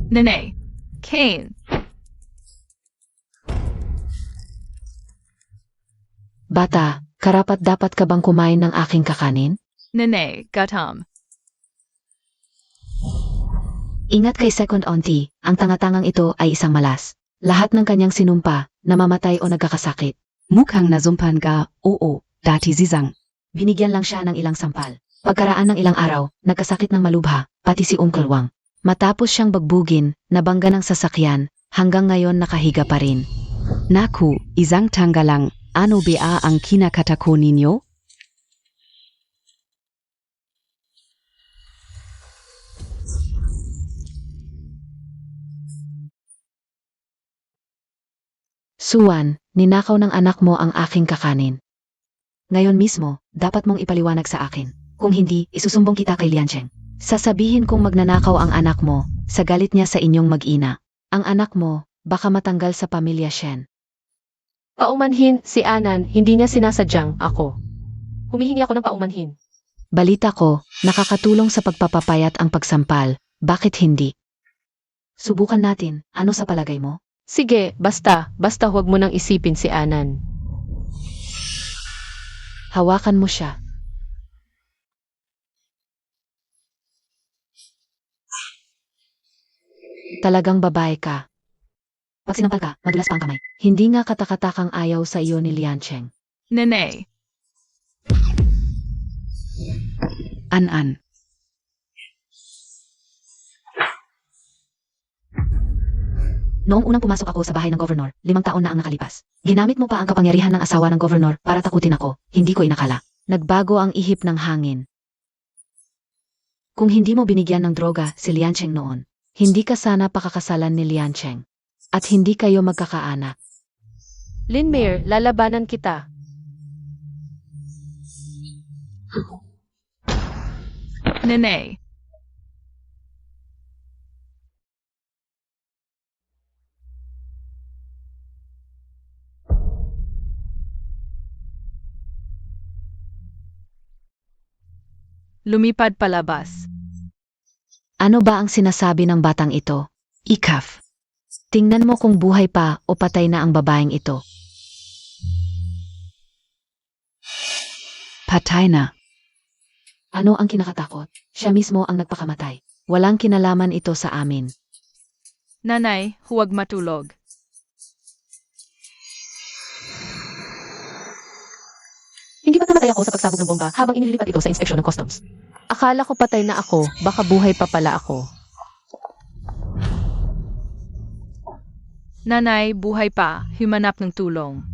Nene. Kane. Bata, karapat-dapat ka bang kumain ng aking kakanin? Nene. Gutom. Ingat kay second auntie, ang tangatangang ito ay isang malas. Lahat ng kanyang sinumpa, namamatay o nagkakasakit. Mukhang nazumpan ka, oo, dati zizang. Binigyan lang siya ng ilang sampal. Pagkaraan ng ilang araw, nagkasakit ng malubha, pati si Uncle Wang. Matapos siyang bagbugin, nabangga ng sasakyan, hanggang ngayon nakahiga pa rin. Naku, isang tanggalang, ano ba ang kinakatako ninyo? Suwan, ninakaw ng anak mo ang aking kakanin. Ngayon mismo, dapat mong ipaliwanag sa akin. Kung hindi, isusumbong kita kay Liancheng. Sasabihin kong magnanakaw ang anak mo, sa galit niya sa inyong mag-ina. Ang anak mo, baka matanggal sa pamilya Shen. Paumanhin, si Anan, hindi niya sinasadyang ako. Humihingi ako ng paumanhin. Balita ko, nakakatulong sa pagpapapayat ang pagsampal, bakit hindi? Subukan natin, ano sa palagay mo? Sige, basta huwag mo nang isipin si Anan. Hawakan mo siya. Talagang babae ka. Pag sinampal ka, madulas pa ang kamay. Hindi nga katakatakang ayaw sa iyo ni Liancheng. Nene. An. Noong unang pumasok ako sa bahay ng gobernador, 5 taon na ang nakalipas. Ginamit mo pa ang kapangyarihan ng asawa ng gobernador para takutin ako, hindi ko inakala. Nagbago ang ihip ng hangin. Kung hindi mo binigyan ng droga si Liancheng noon, hindi ka sana pakakasalan ni Liancheng. At hindi kayo magkakaanak. Lin Mayer, lalabanan kita. Nene. Lumipad palabas. Ano ba ang sinasabi ng batang ito? Ikaf. Tingnan mo kung buhay pa o patay na ang babaeng ito. Patay na. Ano ang kinakatakot? Siya mismo ang nagpakamatay. Walang kinalaman ito sa amin. Nanay, huwag matulog. Hindi ba namatay ako sa pagsabog ng bomba habang inililipat ito sa inspeksyon ng customs? Akala ko patay na ako, baka buhay pa pala ako. Nanay, buhay pa. Humanap ng tulong.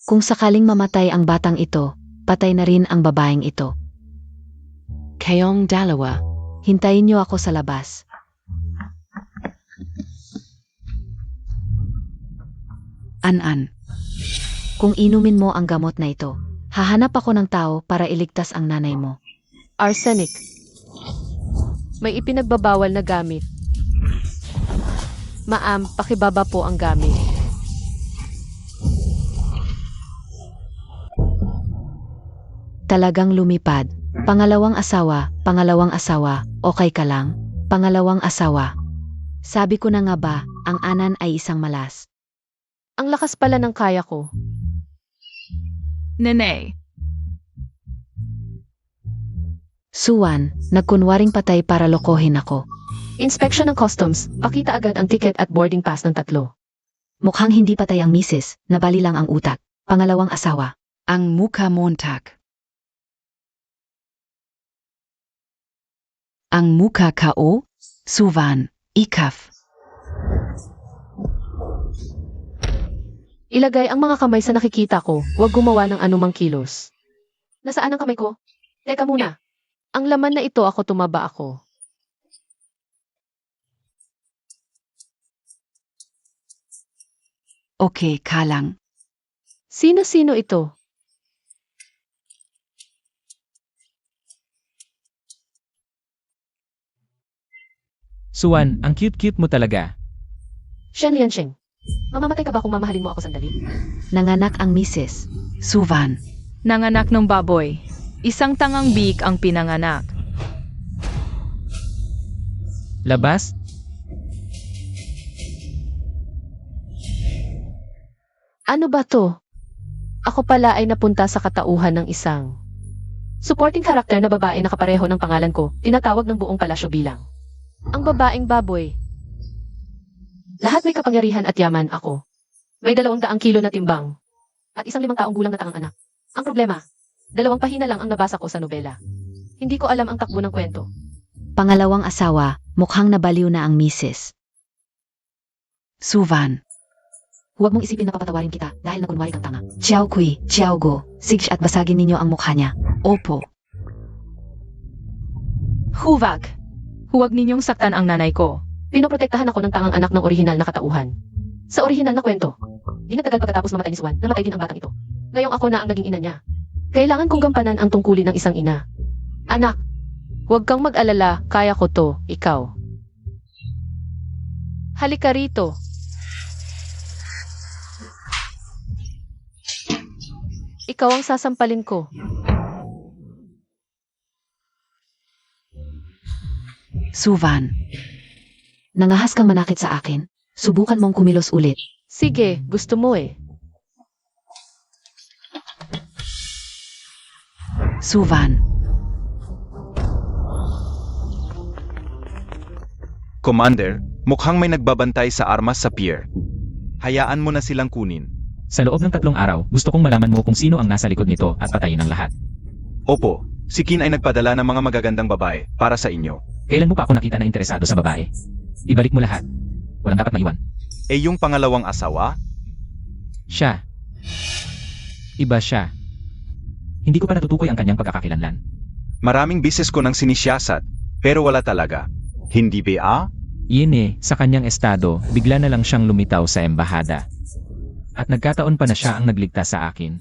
Kung sakaling mamatay ang batang ito, patay na rin ang babaeng ito. Kayong dalawa. Hintayin niyo ako sa labas. An. Kung inumin mo ang gamot na ito, hahanap ako ng tao para iligtas ang nanay mo. Arsenic. May ipinagbabawal na gamit. Ma'am, pakibaba po ang gamit. Talagang lumipad. Pangalawang asawa, okay ka lang? Pangalawang asawa. Sabi ko na nga ba, ang Anan ay isang malas. Ang lakas pala ng kaya ko. Nene. Suwan, nagkunwaring patay para lokohin ako. Inspection ng customs, pakita agad ang ticket at boarding pass ng 3. Mukhang hindi patay ang misis, nabali lang ang utak. Pangalawang asawa. Ang muka montak. Ang muka kao, Suwan, Ikaf. Ilagay ang mga kamay sa nakikita ko, huwag gumawa ng anumang kilos. Nasaan ang kamay ko? Teka muna. Ang laman na ito ako tumaba ako. Okay, kalang. Sino-sino ito? Suwan, ang cute-cute mo talaga. Shen Liancheng. Mamamatay ka ba kung mamahalin mo ako sandali? Nanganak ang misis. Suwan. Nanganak ng baboy. Isang tangang bik ang pinanganak. Labas? Ano ba to? Ako pala ay napunta sa katauhan ng isang supporting karakter na babae na kapareho ng pangalan ko, tinatawag ng buong palasyo bilang ang babaeng baboy. Lahat may kapangyarihan at yaman ako. May 200 kilo na timbang at isang 5 taong gulang na tangang anak. Ang problema, 2 pahina lang ang nabasa ko sa nobela. Hindi ko alam ang takbo ng kwento. Pangalawang asawa, mukhang nabaliw na ang misis. Suvan. Huwag mong isipin na papatawarin kita dahil nakunwari kang tanga. Xiao Kui, Xiao Go, sige at basagin ninyo ang mukha niya. Opo. Huwag! Huwag ninyong saktan ang nanay ko. Pinoprotektahan ako ng tangang anak ng orihinal na katauhan. Sa orihinal na kwento, di natagal pagkatapos mamatay ni Swan, namatay din ang batang ito. Ngayong ako na ang naging ina niya. Kailangan kong gampanan ang tungkulin ng isang ina. Anak, huwag kang mag-alala, kaya ko to, ikaw. Halika rito. Ikaw ang sasampalin ko. Suvan. Nangahas kang manakit sa akin. Subukan mong kumilos ulit. Sige, gusto mo eh. Suvan. Commander, mukhang may nagbabantay sa armas sa pier. Hayaan mo na silang kunin. Sa loob ng 3 araw, gusto kong malaman mo kung sino ang nasa likod nito at patayin ang lahat. Opo, si Kin ay nagpadala ng mga magagandang babae para sa inyo. Kailan mo pa ako nakita na interesado sa babae? Ibalik mo lahat. Walang dapat maiwan. Eh yung pangalawang asawa? Siya. Iba siya. Hindi ko pa natutukoy ang kanyang pagkakakilanlan. Maraming bises ko nang sinisiyasat, pero wala talaga. Hindi ba? Yun sa kanyang estado, bigla na lang siyang lumitaw sa embahada. At nagkataon pa na siya ang nagligtas sa akin.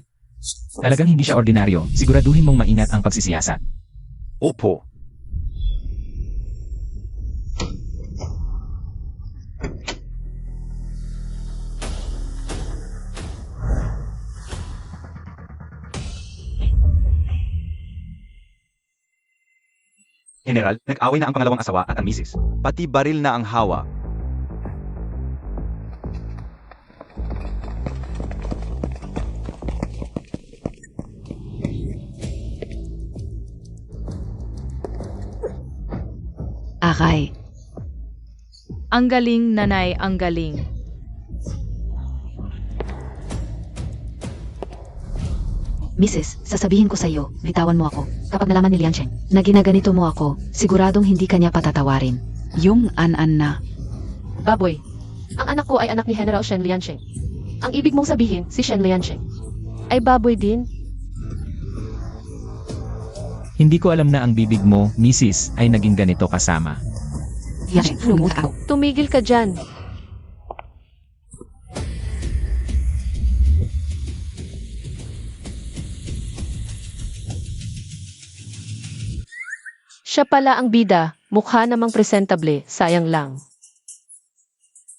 Talagang hindi siya ordinaryo, siguraduhin mong maingat ang pagsisiyasat. Opo. General, nag-away na ang pangalawang asawa at ang misis. Pati baril na ang hawak. Akay. Ang galing, nanay, ang galing. Mrs., sasabihin ko sa iyo, bitawan mo ako. Kapag nalaman ni Liancheng na ginaganito mo ako, siguradong hindi kanya patatawarin. Yung an-an na. Baboy, ang anak ko ay anak ni General Shen Liancheng. Ang ibig mong sabihin, si Shen Liancheng ay baboy din? Hindi ko alam na ang bibig mo, misis, ay naging ganito kasama. Liancheng, lumut ako. Tumigil ka dyan. Siya pala ang bida, mukha namang presentable, sayang lang.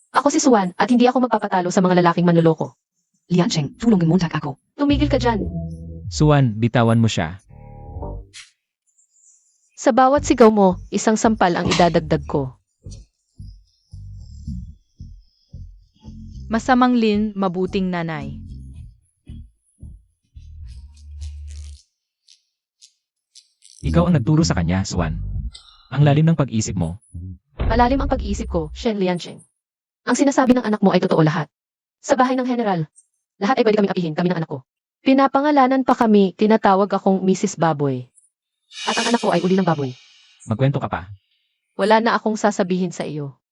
Ako si Swan at hindi ako magpapatalo sa mga lalaking manloloko. Liancheng, tulungin mo ako. Tumigil ka dyan. Suwan, bitawan mo siya. Sa bawat sigaw mo, isang sampal ang idadagdag ko. Masamang Lin, mabuting nanay. Ikaw ang nagturo sa kanya, Swan. Ang lalim ng pag-isip mo. Malalim ang pag-iisip ko, Shen Liancheng. Ang sinasabi ng anak mo ay totoo lahat. Sa bahay ng general, lahat ay pwede kaming apihin, kami ng anak ko. Pinapangalanan pa kami, tinatawag akong Mrs. Baboy. At ang anak ko ay uli ng baboy. Magkwento ka pa. Wala na akong sasabihin sa iyo.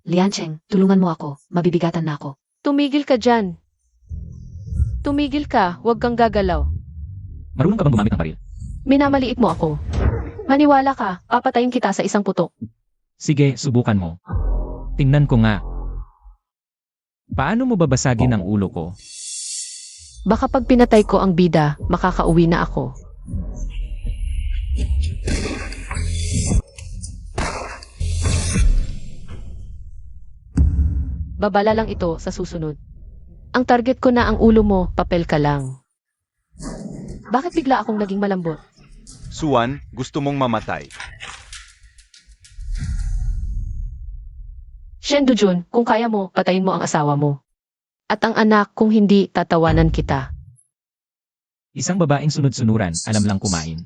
Liancheng, tulungan mo ako. Mabibigatan na ako. Tumigil ka dyan. Tumigil ka, huwag kang gagalaw. Marunong ka bang gumamit ng baril? Minamaliit mo ako. Maniwala ka, papatayin kita sa isang putok. Sige, subukan mo. Tingnan ko nga. Paano mo babasagin ang ulo ko? Baka pag pinatay ko ang bida, makakauwi na ako. Babala lang ito sa susunod. Ang target ko na ang ulo mo, papel ka lang. Bakit bigla akong naging malambot? Suwan, gusto mong mamatay. Shen Dujun, kung kaya mo, patayin mo ang asawa mo. At ang anak, kung hindi, tatawanan kita. Isang babaeng sunod-sunuran, alam lang kumain.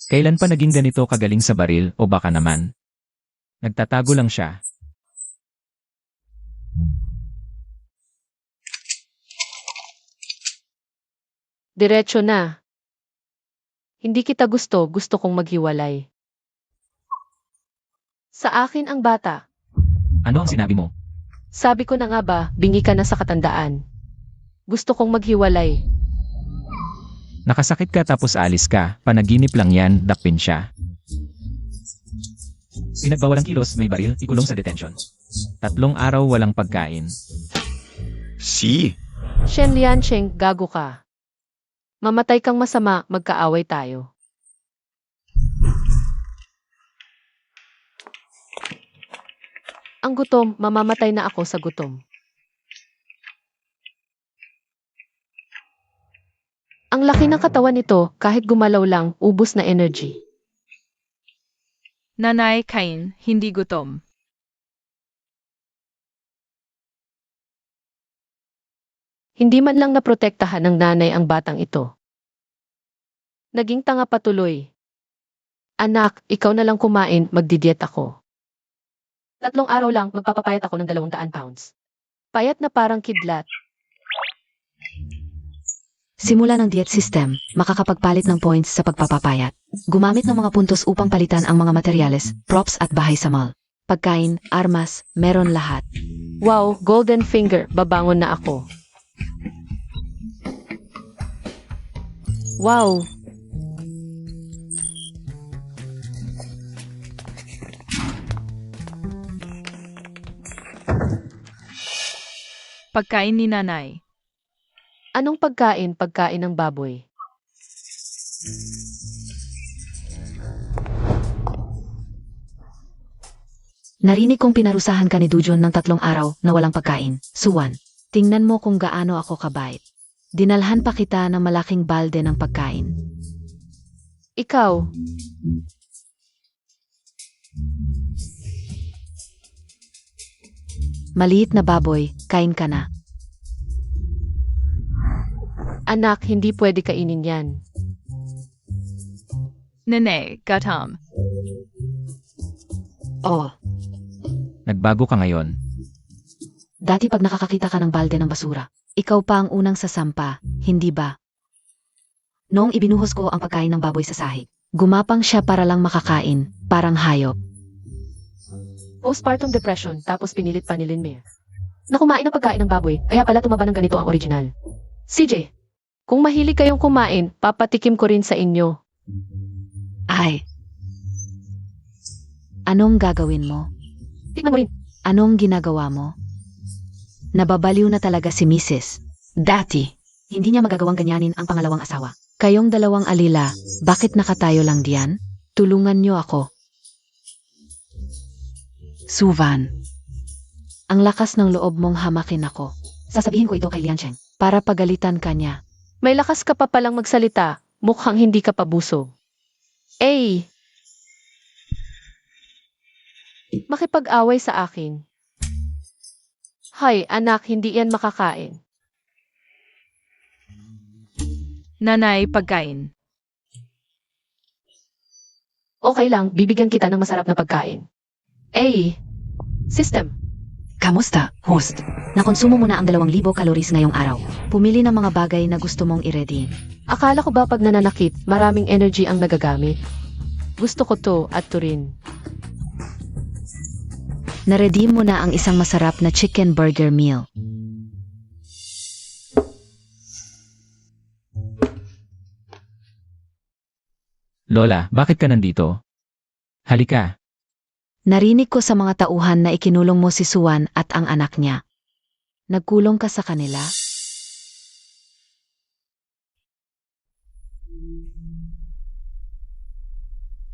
Kailan pa naging ganito kagaling sa baril o baka naman? Nagtatago lang siya. Diretso na. Hindi kita gusto kong maghiwalay. Sa akin ang bata. Ano ang sinabi mo? Sabi ko na nga ba, bingi ka na sa katandaan. Gusto kong maghiwalay. Nakasakit ka tapos alis ka, panaginip lang yan, dakpin siya. Pinagbawalang kilos, may baril, ikulong sa detention. 3 araw walang pagkain. Si, Shen Liancheng, gago ka. Mamatay kang masama, magkaaway tayo. Ang gutom, mamamatay na ako sa gutom. Ang laki ng katawan nito, kahit gumalaw lang, ubos na energy. Nanay, kain, hindi gutom. Hindi man lang naprotektahan ng nanay ang batang ito. Naging tanga patuloy. Anak, ikaw na lang kumain, magdidiet ako. 3 araw lang, magpapapayat ako ng 200 pounds. Payat na parang kidlat. Simula ng diet system, makakapagpalit ng points sa pagpapapayat. Gumamit ng mga puntos upang palitan ang mga materyales, props at bahay sa mall. Pagkain, armas, meron lahat. Wow, golden finger, babangon na ako. Wow, Pagkain ni nanay. anong pagkain? Pagkain ng baboy. Narinig kong pinarusahan ka ni Dujon ng 3 araw na walang pagkain. Suwan, tingnan mo kung gaano ako kabait. Dinalhan pa kita ng malaking balde ng pagkain. Ikaw, Maliit na baboy, kain ka na. anak, hindi pwede kainin yan. Nanay, gatam. Oh, Nagbago ka ngayon. dati pag nakakakita ka ng balde ng basura, ikaw pa ang unang sasampa, hindi ba? Noong ibinuhos ko ang pagkain ng baboy sa sahig, gumapang siya para lang makakain, parang hayop. Postpartum depression, tapos pinilit pa ni Linmere. Na kumain ng pagkain ng baboy, kaya pala tumaba ng ganito ang original. CJ, kung mahilig kayong kumain, papatikim ko rin sa inyo. Ay. Anong gagawin mo? Tignan mo rin. Anong ginagawa mo? Nababaliw na talaga si Mrs. Dati. Hindi niya magagawang ganyanin ang pangalawang asawa. Kayong dalawang alila, bakit nakatayo lang diyan? Tulungan niyo ako. Suvan. Ang lakas ng loob mong hamakin ako. Sasabihin ko ito kay Liancheng para pagalitan ka niya. May lakas ka pa palang magsalita, mukhang hindi ka pa busog. Eh! Makipag-away sa akin. Hay, anak, hindi yan makakain. Nanay, pagkain. Okay lang, bibigyan kita ng masarap na pagkain. Eh! System. Kamusta, host? Nakonsumo mo na ang 2,000 calories ngayong araw. Pumili ng mga bagay na gusto mong i-ready. Akala ko ba pag nananakit, maraming energy ang nagagamit? Gusto ko to at to rin. Na-ready mo na ang isang masarap na chicken burger meal. Lola, bakit ka nandito? Halika. Narinig ko sa mga tauhan na ikinulong mo si Suwan at ang anak niya. Nagkulong ka sa kanila?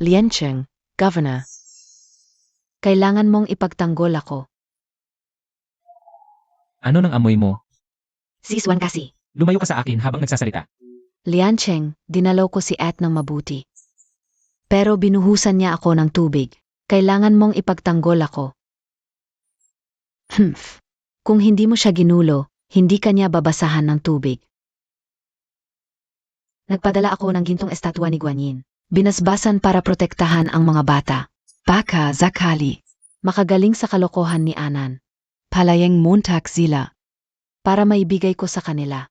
Liancheng, Governor. Kailangan mong ipagtanggol ako. Ano nang amoy mo? Si Suwan kasi. Lumayo ka sa akin habang nagsasalita. Liancheng, dinalaw ko si At ng mabuti. Pero binuhusan niya ako ng tubig. Kailangan mong ipagtanggol ako. Humph. Kung hindi mo siya ginulo, hindi kanya babasahan ng tubig. Nagpadala ako ng gintong estatwa ni Guanyin. Binasbasan para protektahan ang mga bata. Baka zakali. Makagaling sa kalokohan ni Anan. Palayeng Montag sila. Para maibigay ko sa kanila.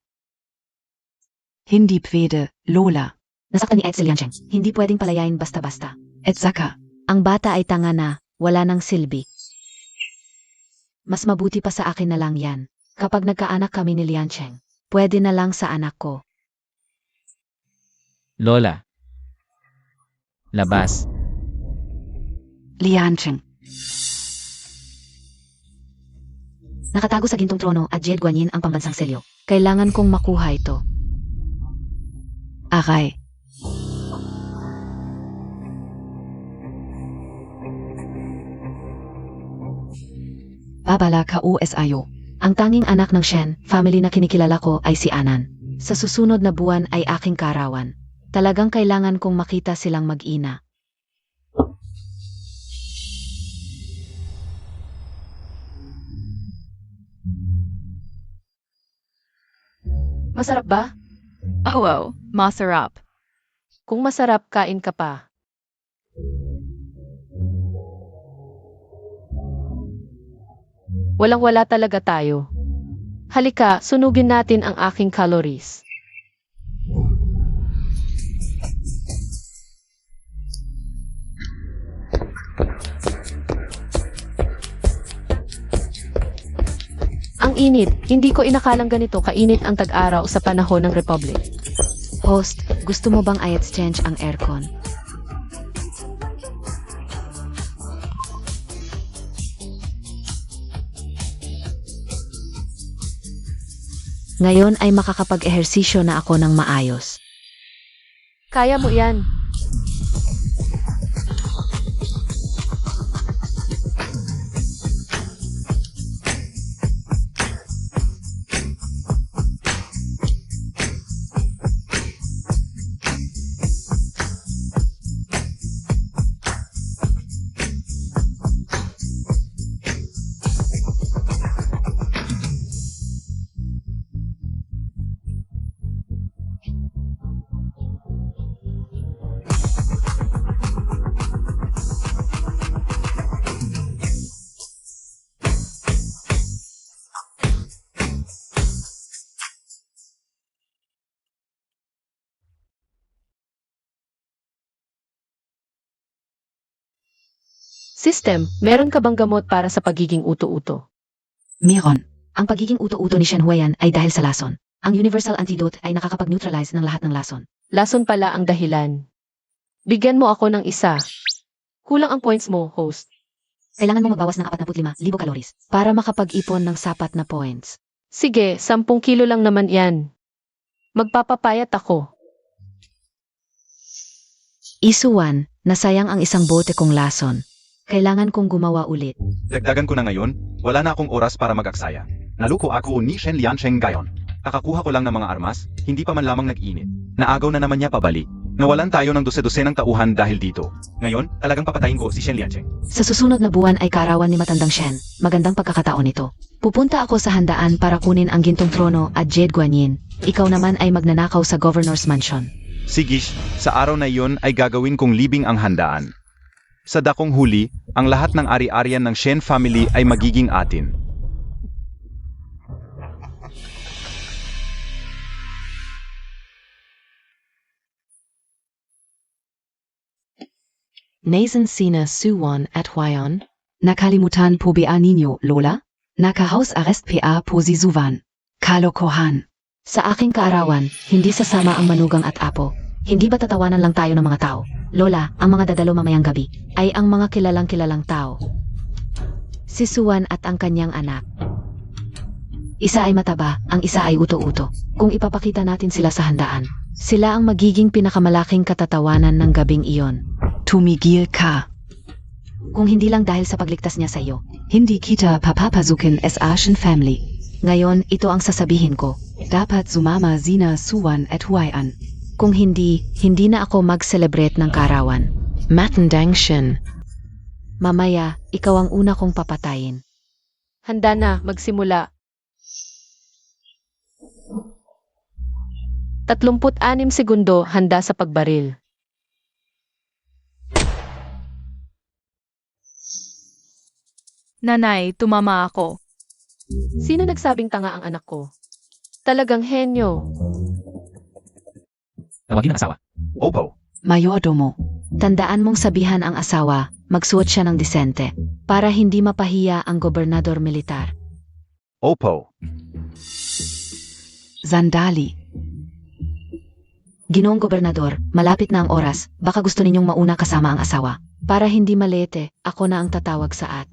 Hindi pwede, Lola. Nasaktan ni Ed si Liancheng. Hindi pwedeng palayain basta-basta. Et Zaka. Ang bata ay tanga na, wala nang silbi. Mas mabuti pa sa akin na lang yan. Kapag nagkaanak kami ni Liancheng, pwede na lang sa anak ko. Lola. Labas. Liancheng. Nakatago sa gintong trono at Jade Guanyin ang pambansang selyo. Kailangan kong makuha ito. Aray. Babala ka OSIO. Ang tanging anak ng Shen, family na kinikilala ko ay si Anan. Sa susunod na buwan ay aking karawan. Talagang kailangan kong makita silang mag-ina. Masarap ba? Oo, masarap. Kung masarap, kain ka pa. Walang-wala talaga tayo. Halika, sunugin natin ang aking calories. Ang init, hindi ko inakalang ganito kainit ang tag-araw sa panahon ng Republic. Host, gusto mo bang i-exchange ang aircon? Ngayon ay makakapag-ehersisyo na ako ng maayos. Kaya mo yan. System, meron ka bang gamot para sa pagiging uto-uto? Meron. Ang pagiging uto-uto ni Shen Huayan ay dahil sa lason. Ang universal antidote ay nakakapag-neutralize ng lahat ng lason. Lason pala ang dahilan. Bigyan mo ako ng isa. Kulang ang points mo, host. Kailangan mo magbawas ng 45,000 calories para makapag-ipon ng sapat na points. Sige, 10 kilo lang naman yan. Magpapapayat ako. Isuwan, nasayang ang isang bote kong lason. Kailangan kong gumawa ulit. Dagdagan ko na ngayon, wala na akong oras para mag-aksaya. Naluko ako ni Shen Liancheng gayon. Kakakuha ko lang ng mga armas, hindi pa man lamang nag-init. Naagaw na naman niya pabalik. Nawalan tayo ng dose-dose ng tauhan dahil dito. Ngayon, talagang papatayin ko si Shen Liancheng. Sa susunod na buwan ay karawan ni matandang Shen. Magandang pagkakataon ito. Pupunta ako sa handaan para kunin ang gintong trono at Jade Guanyin. Ikaw naman ay magnanakaw sa Governor's Mansion. Sigish, sa araw na iyon ay gagawin kong libing ang handaan. Sa dakong huli, ang lahat ng ari-arian ng Shen family ay magiging atin. Nason Sina Suwon at Huayon. Nakalimutan po ba ninyo, Lola? Naka-house-arrest pa po si Suvan. Kalokohan. Sa aking kaarawan, hindi sasama ang manugang at apo. Hindi ba tatawanan lang tayo ng mga tao? Lola, ang mga dadalo mamayang gabi ay ang mga kilalang tao. Si Suwan at ang kanyang anak. Isa ay mataba, ang isa ay uto-uto. Kung ipapakita natin sila sa handaan, sila ang magiging pinakamalaking katatawanan ng gabing iyon. Tumigil ka. Kung hindi lang dahil sa pagligtas niya sa iyo. Hindi kita papapasukin as Ashen family. Ngayon, ito ang sasabihin ko. Dapat sumama Zina Suwan at Huayan. Kung hindi, hindi na ako mag-celebrate ng karawan. Matandang Shen. Mamaya, ikaw ang una kong papatayin. Handa na, magsimula. 36 segundo, handa sa pagbaril. Nanay, tumama ako. Sino nagsabing tanga ang anak ko? Talagang henyo. Tawagin ang asawa. Opo. Mayordomo. Tandaan mong sabihan ang asawa, magsuot siya ng disente, para hindi mapahiya ang gobernador militar. Opo. Sandali. Ginoong gobernador, malapit na ang oras, baka gusto ninyong mauna kasama ang asawa. Para hindi malete, ako na ang tatawag sa at.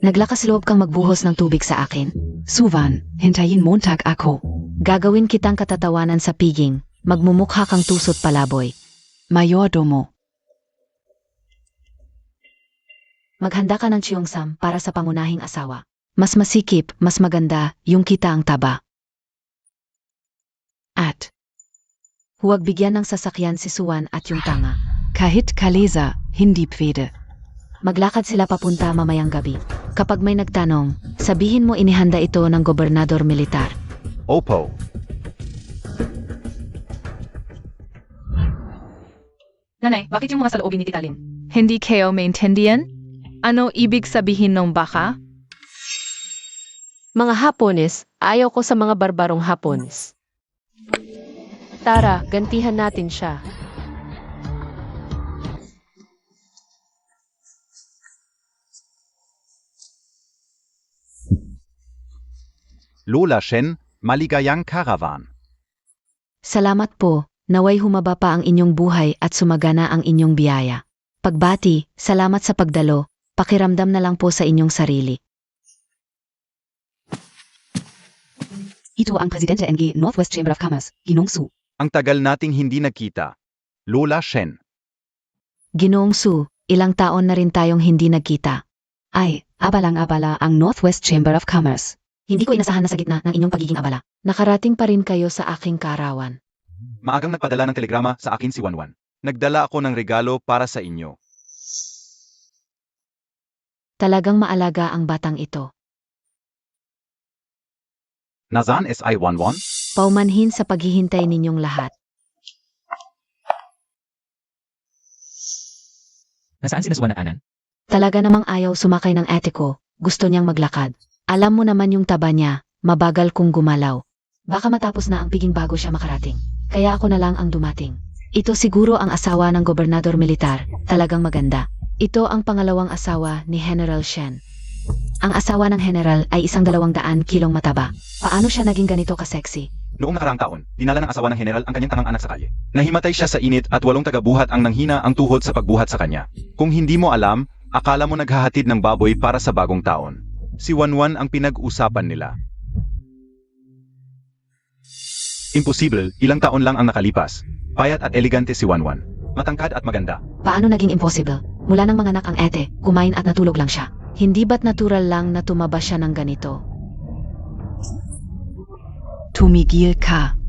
Naglakas loob kang magbuhos ng tubig sa akin. Suvan, hintayin Montag ako. Gagawin kitang katatawanan sa piging, magmumukha kang tusot palaboy. Mayordomo. Maghanda ka ng chiyungsam para sa pangunahing asawa. Mas masikip, mas maganda, yung kita ang taba. At. Huwag bigyan ng sasakyan si Suwan at yung tanga. Kahit kalesa, hindi pwede. Maglakad sila papunta mamayang gabi. Kapag may nagtanong, sabihin mo inihanda ito ng gobernador militar. Opo. Nanay, bakit yung mga saloobin ni Tita Lynn? Hindi kayo maintindihan? Ano ibig sabihin ng baka? Mga Hapones, ayaw ko sa mga barbarong Hapones. Tara, gantihan natin siya. Lola Shen, maligayang karawan. Salamat po, naway humaba pa ang inyong buhay at sumagana ang inyong biyaya. Pagbati, salamat sa pagdalo, pakiramdam na lang po sa inyong sarili. Ito ang Presidente ng Northwest Chamber of Commerce, Ginong Su. Ang tagal nating hindi nagkita. Lola Shen. Ginoong Su, ilang taon na rin tayong hindi nagkita. Ay, abalang-abala ang Northwest Chamber of Commerce. Hindi ko inasahan na sa gitna ng inyong pagiging abala. Nakarating pa rin kayo sa aking kaarawan. Maagang nagpadala ng telegrama sa akin si Wanwan. Nagdala ako ng regalo para sa inyo. Talagang maalaga ang batang ito. Nazan es ay Wanwan? Paumanhin sa paghihintay ninyong lahat. Nasaan si Suwan at Anan? Talaga namang ayaw sumakay ng ate ko. Gusto niyang maglakad. Alam mo naman yung taba niya, mabagal kung gumalaw. Baka matapos na ang piging bago siya makarating. Kaya ako na lang ang dumating. Ito siguro ang asawa ng gobernador militar, talagang maganda. Ito ang pangalawang asawa ni General Shen. Ang asawa ng general ay 100 kilong mataba. Paano siya naging ganito ka-sexy? Noong nakaraang taon, dinala ng asawa ng general ang kanyang tangang anak sa kalye. Nahimatay siya sa init at 8 tagabuhat ang nanghina ang tuhod sa pagbuhat sa kanya. Kung hindi mo alam, akala mo naghahatid ng baboy para sa bagong taon. Si Wanwan ang pinag-usapan nila. Imposible, ilang taon lang ang nakalipas. Payat at elegante si Wanwan. Matangkad at maganda. Paano naging impossible? Mula nang manganak ang ete, kumain at natulog lang siya. Hindi ba't natural lang na tumaba siya ng ganito? Tumigil ka.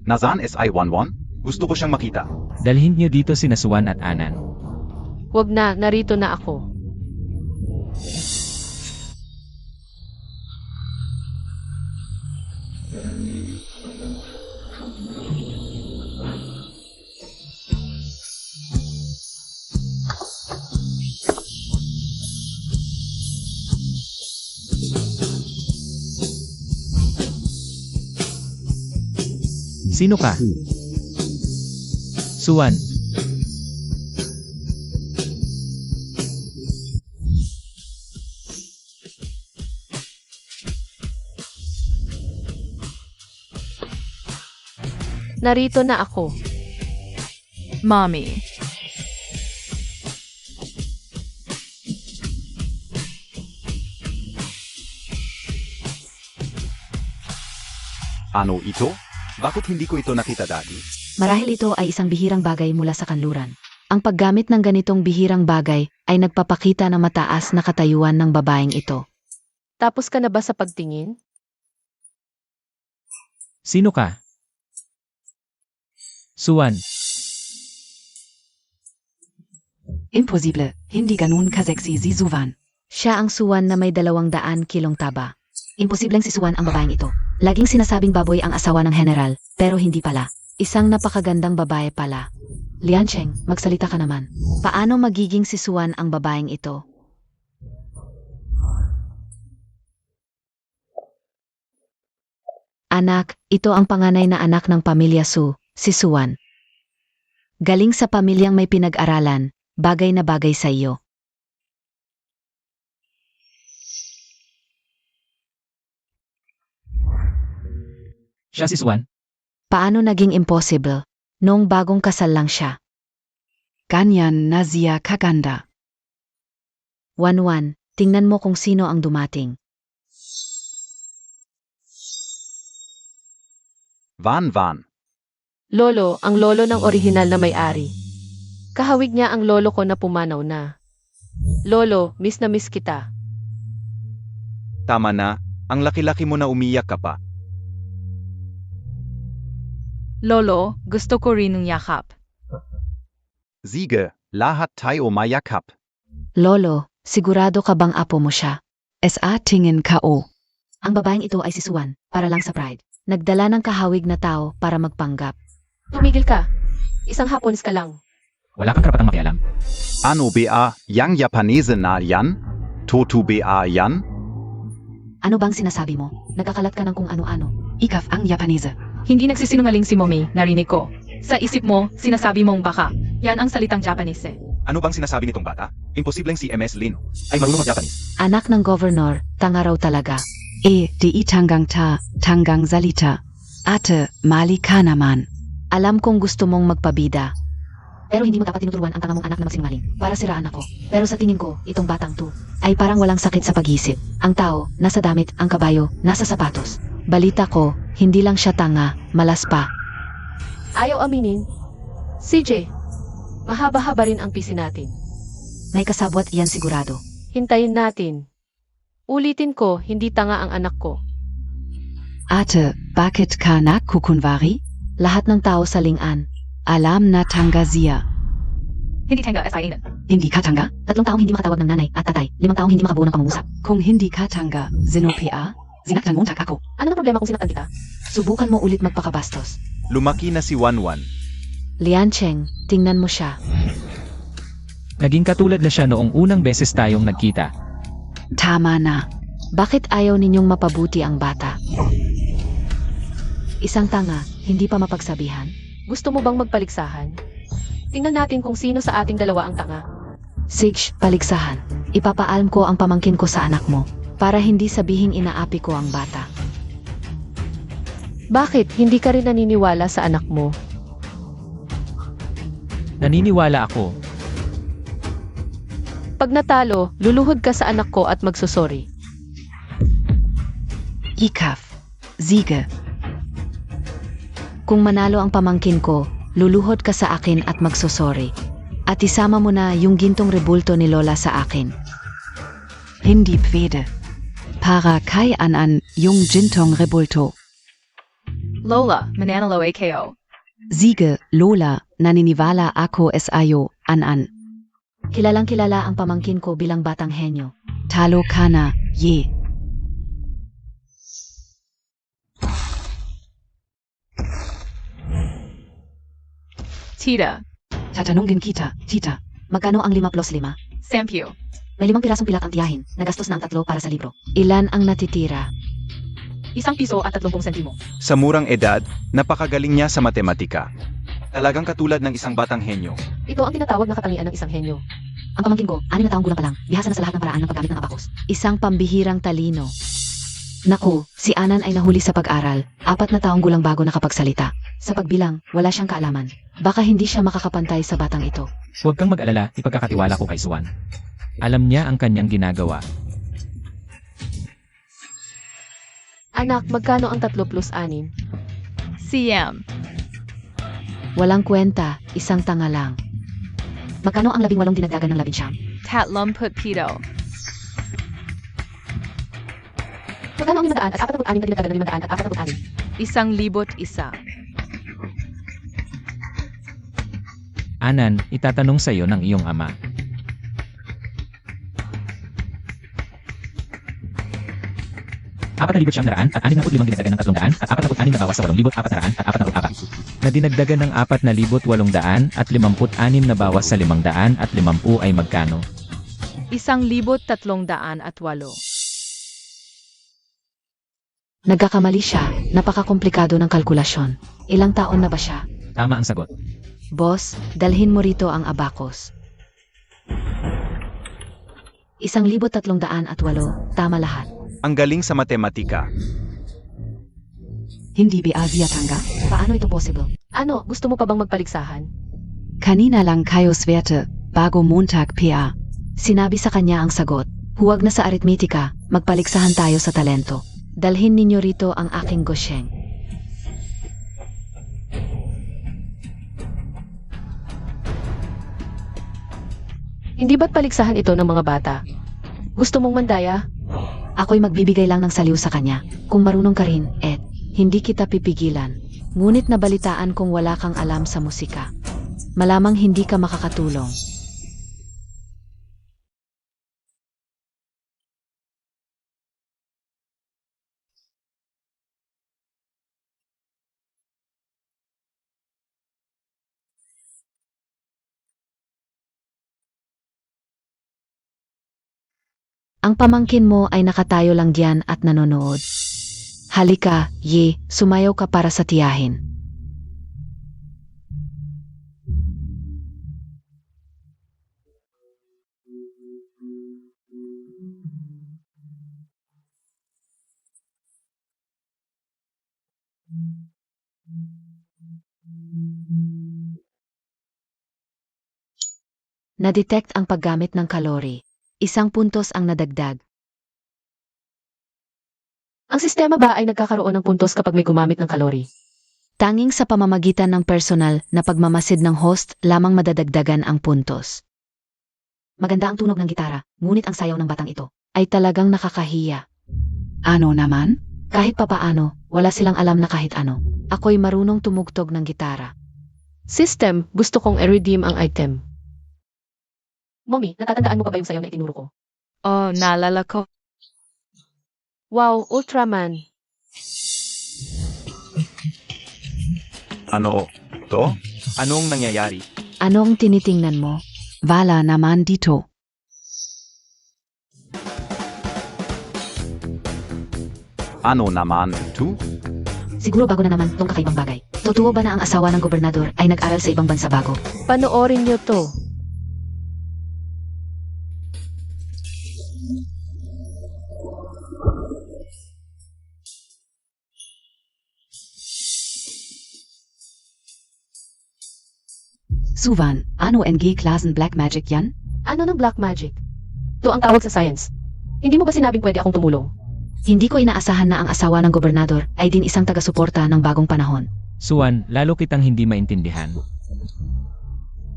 Nazan es ay Wanwan? Gusto ko siyang makita. Dalhin niyo dito si Suwan at Anan. Wag na, narito na ako. Sino ka? Suwan. Narito na ako. Mommy. Ano ito? Bakit hindi ko ito nakita dati? Marahil ito ay isang bihirang bagay mula sa kanluran. Ang paggamit ng ganitong bihirang bagay ay nagpapakita ng mataas na katayuan ng babaeng ito. Tapos ka na ba sa pagtingin? Sino ka? Suwan, Imposible, hindi ganun kaseksi si Suwan. Siya ang suwan na may 200 kilong taba. Imposibleng si Suwan ang babaeng ito. Laging sinasabing baboy ang asawa ng general, pero hindi pala. Isang napakagandang babae pala. Liancheng, magsalita ka naman. Paano magiging si Suwan ang babaeng ito? Anak, ito ang panganay na anak ng pamilya Su, si Suwan. Galing sa pamilyang may pinag-aralan, bagay na bagay sa iyo. siya si Suwan. Paano naging impossible? Noong bagong kasal lang siya. Ganyan na siya kaganda. Wanwan, tingnan mo kung sino ang dumating. Van. Lolo, ang lolo ng orihinal na may-ari. Kahawig niya ang lolo ko na pumanaw na. Lolo, miss na miss kita. Tama na, ang laki-laki mo na umiyak ka pa. Lolo, gusto ko rin ng yakap. Sige, lahat tayo mayakap. Lolo, sigurado ka bang apo mo siya? SA tingin kao. Ang babaeng ito ay si Suwan, para lang sa pride. Nagdala ng kahawig na tao para magpanggap. Tumigil ka. Isang Hapones ka lang. Wala kang karapatang makialam. Ano ba, yang Japanese na yan? Totu ba yan? Ano bang sinasabi mo? Nagkakalat ka ng kung ano-ano. Ikaf ang Japanese. Hindi nagsisinungaling si Mommy, narinig ko. Sa isip mo, sinasabi mong baka. Yan ang salitang Japanese eh. Ano bang sinasabi nitong bata? Imposibleng si MS Lin ay marunong mag-Japanese. Anak ng governor, tanga raw talaga. Di tanggang salita. Ate, mali ka naman. Alam kong gusto mong magpabida. Pero hindi mo dapat tinuturuan ang tanga mong anak na magsinungaling para siraan ako. Pero sa tingin ko, itong batang to ay parang walang sakit sa pag-isip. Ang tao, nasa damit, ang kabayo, nasa sapatos. Balita ko, hindi lang siya tanga, malas pa. Ayaw aminin. CJ, mahaba-haba rin ang pisi natin. May kasabwat iyan sigurado. Hintayin natin. Ulitin ko, hindi tanga ang anak ko. Ate, bakit ka na kukunwari? Lahat ng tao sa lingan. Alam na tangga siya. Hindi tanga as kainan. Hindi ka tangga? 3 taong hindi makatawag ng nanay at tatay. 5 taong hindi makabuo ng pangungusap. Kung hindi ka tangga, zinopia, zinaktan mo ako. Ano na problema kung sinaktan kita? Subukan mo ulit magpakabastos. Lumaki na si Wanwan. Liancheng, tingnan mo siya. Naging katulad na siya noong unang beses tayong nagkita. Tama na. Bakit ayaw ninyong mapabuti ang bata? Isang tanga, hindi pa mapagsabihan. Gusto mo bang magpaligsahan? Tingnan natin kung sino sa ating dalawa ang tanga. Sige, paligsahan. Ipapaalam ko ang pamangkin ko sa anak mo para hindi sabihing inaapi ko ang bata. Bakit hindi ka rin naniniwala sa anak mo? Naniniwala ako. Pag natalo, luluhod ka sa anak ko at magsusori. Ikaf. Siege. Kung manalo ang pamangkin ko, luluhod ka sa akin at magsusori. At isama mo na yung gintong rebulto ni Lola sa akin. Hindi pwede. Para kay an yung gintong rebulto. Lola, mananalo AKO. Siege, Lola, naniniwala ako sayo, an. Kilalang kilala ang pamangkin ko bilang batang henyo. Talo ka na, ye. Tita, Tatanungin kita, tita. Magkano ang 5 plus 5? Sampyu. May 5 pirasong pilak ang tiyahin. Nagastos na ang 3 para sa libro. Ilan ang natitira? 1 piso at 30 sentimo. Sa murang edad, napakagaling niya sa matematika. Talagang katulad ng isang batang henyo. Ito ang tinatawag na katangian ng isang henyo. Ang pamangkin ko, 6 na taong gulang pa lang. Bihasa na sa lahat ng paraan ng paggamit ng abakos. Isang pambihirang talino. Naku, si Anan ay nahuli sa pag-aral. 4 na taong gulang bago nakapagsalita. Sa pagbilang, wala siyang kaalaman. Baka hindi siya makakapantay sa batang ito. Huwag kang mag-alala, ipagkakatiwala ko kay Suwan. Alam niya ang kanyang ginagawa. Anak, magkano ang 3 plus 6? CM. Walang kwenta, isang tanga lang. Magkano ang 18 dinagdagan ng 19? Tatlumput pito. Magkano ang 500 at 46 na dinagdagan ng 500 at 46? 1,001. Anan, itatanong sa iyo ng iyong ama. at 65 dinagdagan ng 300 at 46 na bawas sa 8,400 at 44. Na dinagdagan ng 4,800 at 56 na bawas sa 500 at 50 ay magkano? 1,308. Nagkakamali siya, napakakomplikado ng kalkulasyon. Ilang taon na ba siya? Tama ang sagot. Boss, dalhin mo rito ang abacus. 1,308, tama lahat. Ang galing sa matematika. Hindi ba tanga? Paano ito possible? Ano, gusto mo pa bang magpaligsahan? Kanina lang kayos Werte, bago Montag PA. Sinabi sa kanya ang sagot. Huwag na sa aritmetika, magpaligsahan tayo sa talento. Dalhin ninyo rito ang aking gosyeng. Hindi ba't paligsahan ito ng mga bata? Gusto mong mandaya? Ako'y magbibigay lang ng saliw sa kanya. Kung marunong ka rin, Ed, hindi kita pipigilan. Ngunit nabalitaan kong wala kang alam sa musika. Malamang hindi ka makakatulong. Ang pamangkin mo ay nakatayo lang diyan at nanonood. Halika, Ye, sumayaw ka para sa tiyahin. Na-detect ang paggamit ng kalori. 1 puntos ang nadagdag. Ang sistema ba ay nagkakaroon ng puntos kapag may gumamit ng kalori? Tanging sa pamamagitan ng personal na pagmamasid ng host lamang madadagdagan ang puntos. Maganda ang tunog ng gitara, ngunit ang sayaw ng batang ito ay talagang nakakahiya. Ano naman? Kahit papaano, wala silang alam na kahit ano. Ako'y marunong tumugtog ng gitara. System, gusto kong i-redeem ang item. Mommy, natatandaan mo pa ba yung sayaw na itinuro ko? Oh, naalala ko. Wow, Ultraman. Ano? To? Anong nangyayari? Anong tinitingnan mo? Wala naman dito. Ano naman, tu? Siguro bago na naman tong kakaibang bagay. Totoo ba na ang asawa ng gobernador ay nag-aral sa ibang bansa bago? Panoorin niyo to. Suvan, ano NG Klassen Black Magic yan? Ano ng black magic? To ang tawag sa science. Hindi mo ba sinabing pwede akong tumulong? Hindi ko inaasahan na ang asawa ng gobernador ay din isang taga-suporta ng bagong panahon. Suwan, lalo kitang hindi maintindihan.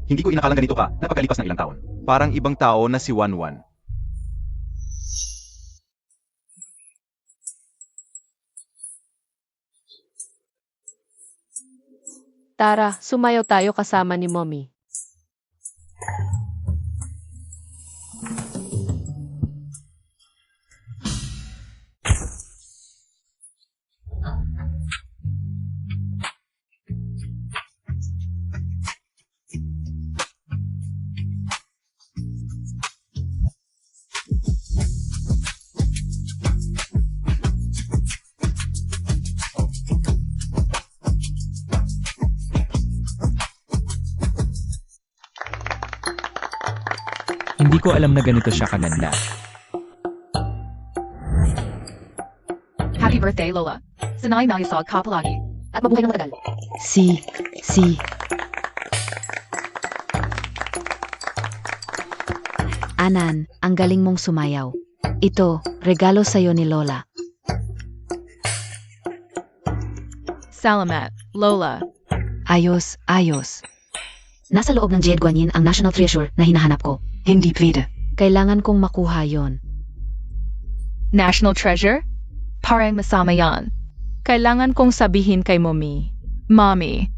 Hindi ko inakalang ganito ka, napagalipas ng ilang taon. Parang ibang tao na si Wanwan. Tara, sumayaw tayo kasama ni Mommy. Hindi ko alam na ganito siya kaganda. Happy birthday, Lola. Sanay nagisog ka palagi. At mabuhay ng matagal. Si. Anan, ang galing mong sumayaw. Ito, regalo sa'yo ni Lola. Salamat, Lola. Ayos. Nasa loob ng Jade Guanyin ang National Treasure na hinahanap ko. Hindi pwede. Kailangan kong makuha yon. National treasure? Parang masama yan. Kailangan kong sabihin kay Mommy. Mommy.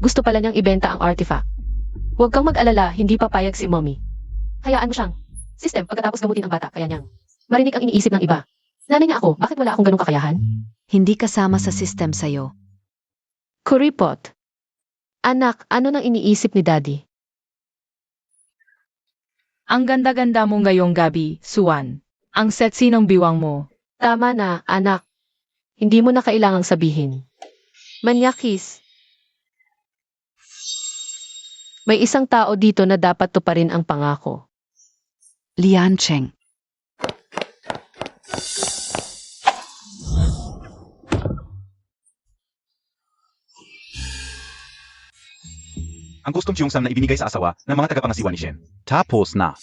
Gusto pala niyang ibenta ang artifact. Huwag kang mag-alala, hindi papayag si mommy. Hayaan mo siyang. System, pagkatapos gamutin ang bata, kaya niyang marinig ang iniisip ng iba. Nanay niya ako, bakit wala akong ganong kakayahan? Hindi kasama sa system sa'yo. Kuripot. Anak, ano nang iniisip ni Daddy? Ang ganda-ganda mo ngayong gabi, Suwan. Ang sexy ng biwang mo. Tama na, anak. Hindi mo na kailangang sabihin. Manyakis. May isang tao dito na dapat tuparin ang pangako. Lian Cheng. Ang gustong Cheongsam na ibinigay sa asawa ng mga tagapangasiwa ni Shen. Tapos na.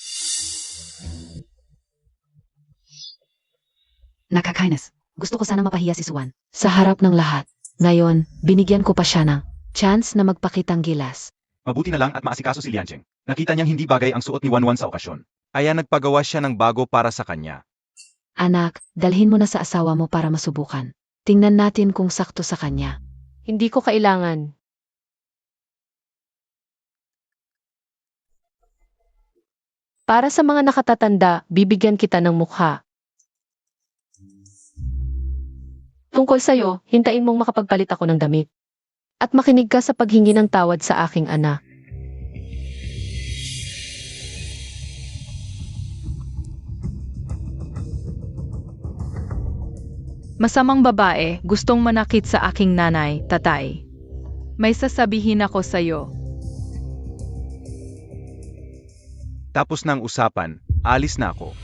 Nakakainis. Gusto ko sana mapahiya si Suwan. Sa harap ng lahat. Ngayon, binigyan ko pa siya ng chance na magpakitang gilas. Mabuti na lang at maasikaso si Liancheng. Nakita niyang hindi bagay ang suot ni Wanwan sa okasyon. Kaya nagpagawa siya ng bago para sa kanya. Anak, dalhin mo na sa asawa mo para masubukan. Tingnan natin kung sakto sa kanya. Hindi ko kailangan. Para sa mga nakatatanda, bibigyan kita ng mukha. Tungkol sa'yo, hintayin mong makapagpalit ako ng damit. At makinig ka sa paghingi ng tawad sa aking anak. Masamang babae, gustong manakit sa aking nanay, tatay. May sasabihin ako sa'yo. Tapos ng usapan, alis na ako.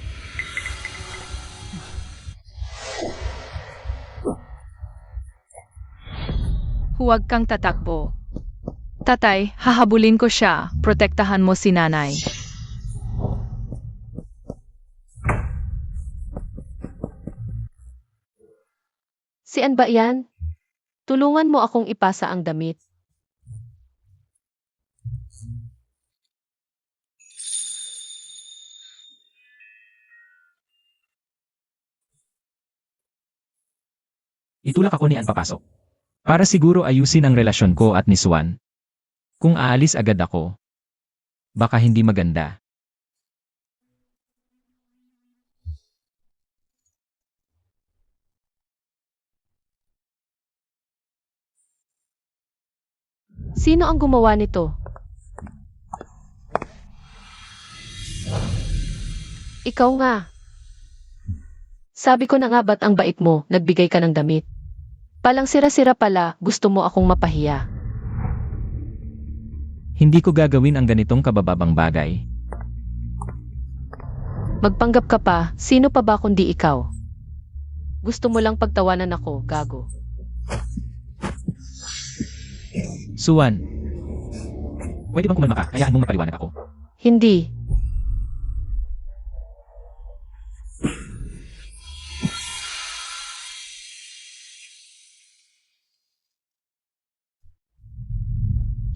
Huwag kang tatakbo. Tatay, hahabulin ko siya. Protektahan mo si nanay. Sian ba yan? Tulungan mo akong ipasa ang damit. Itulak ako ni Ann papasok. Para siguro ayusin ang relasyon ko at ni Swan. Kung aalis agad ako, baka hindi maganda. Sino ang gumawa nito? Ikaw nga. Sabi ko na nga ba't ang bait mo, nagbigay ka ng damit. Palang sira-sira pala, gusto mo akong mapahiya. Hindi ko gagawin ang ganitong kabababang bagay. Magpanggap ka pa, sino pa ba kundi ikaw? Gusto mo lang pagtawanan ako, gago. Suwan, pwede bang kumalma ka? Hayaan mong mapaliwanag ako. Hindi.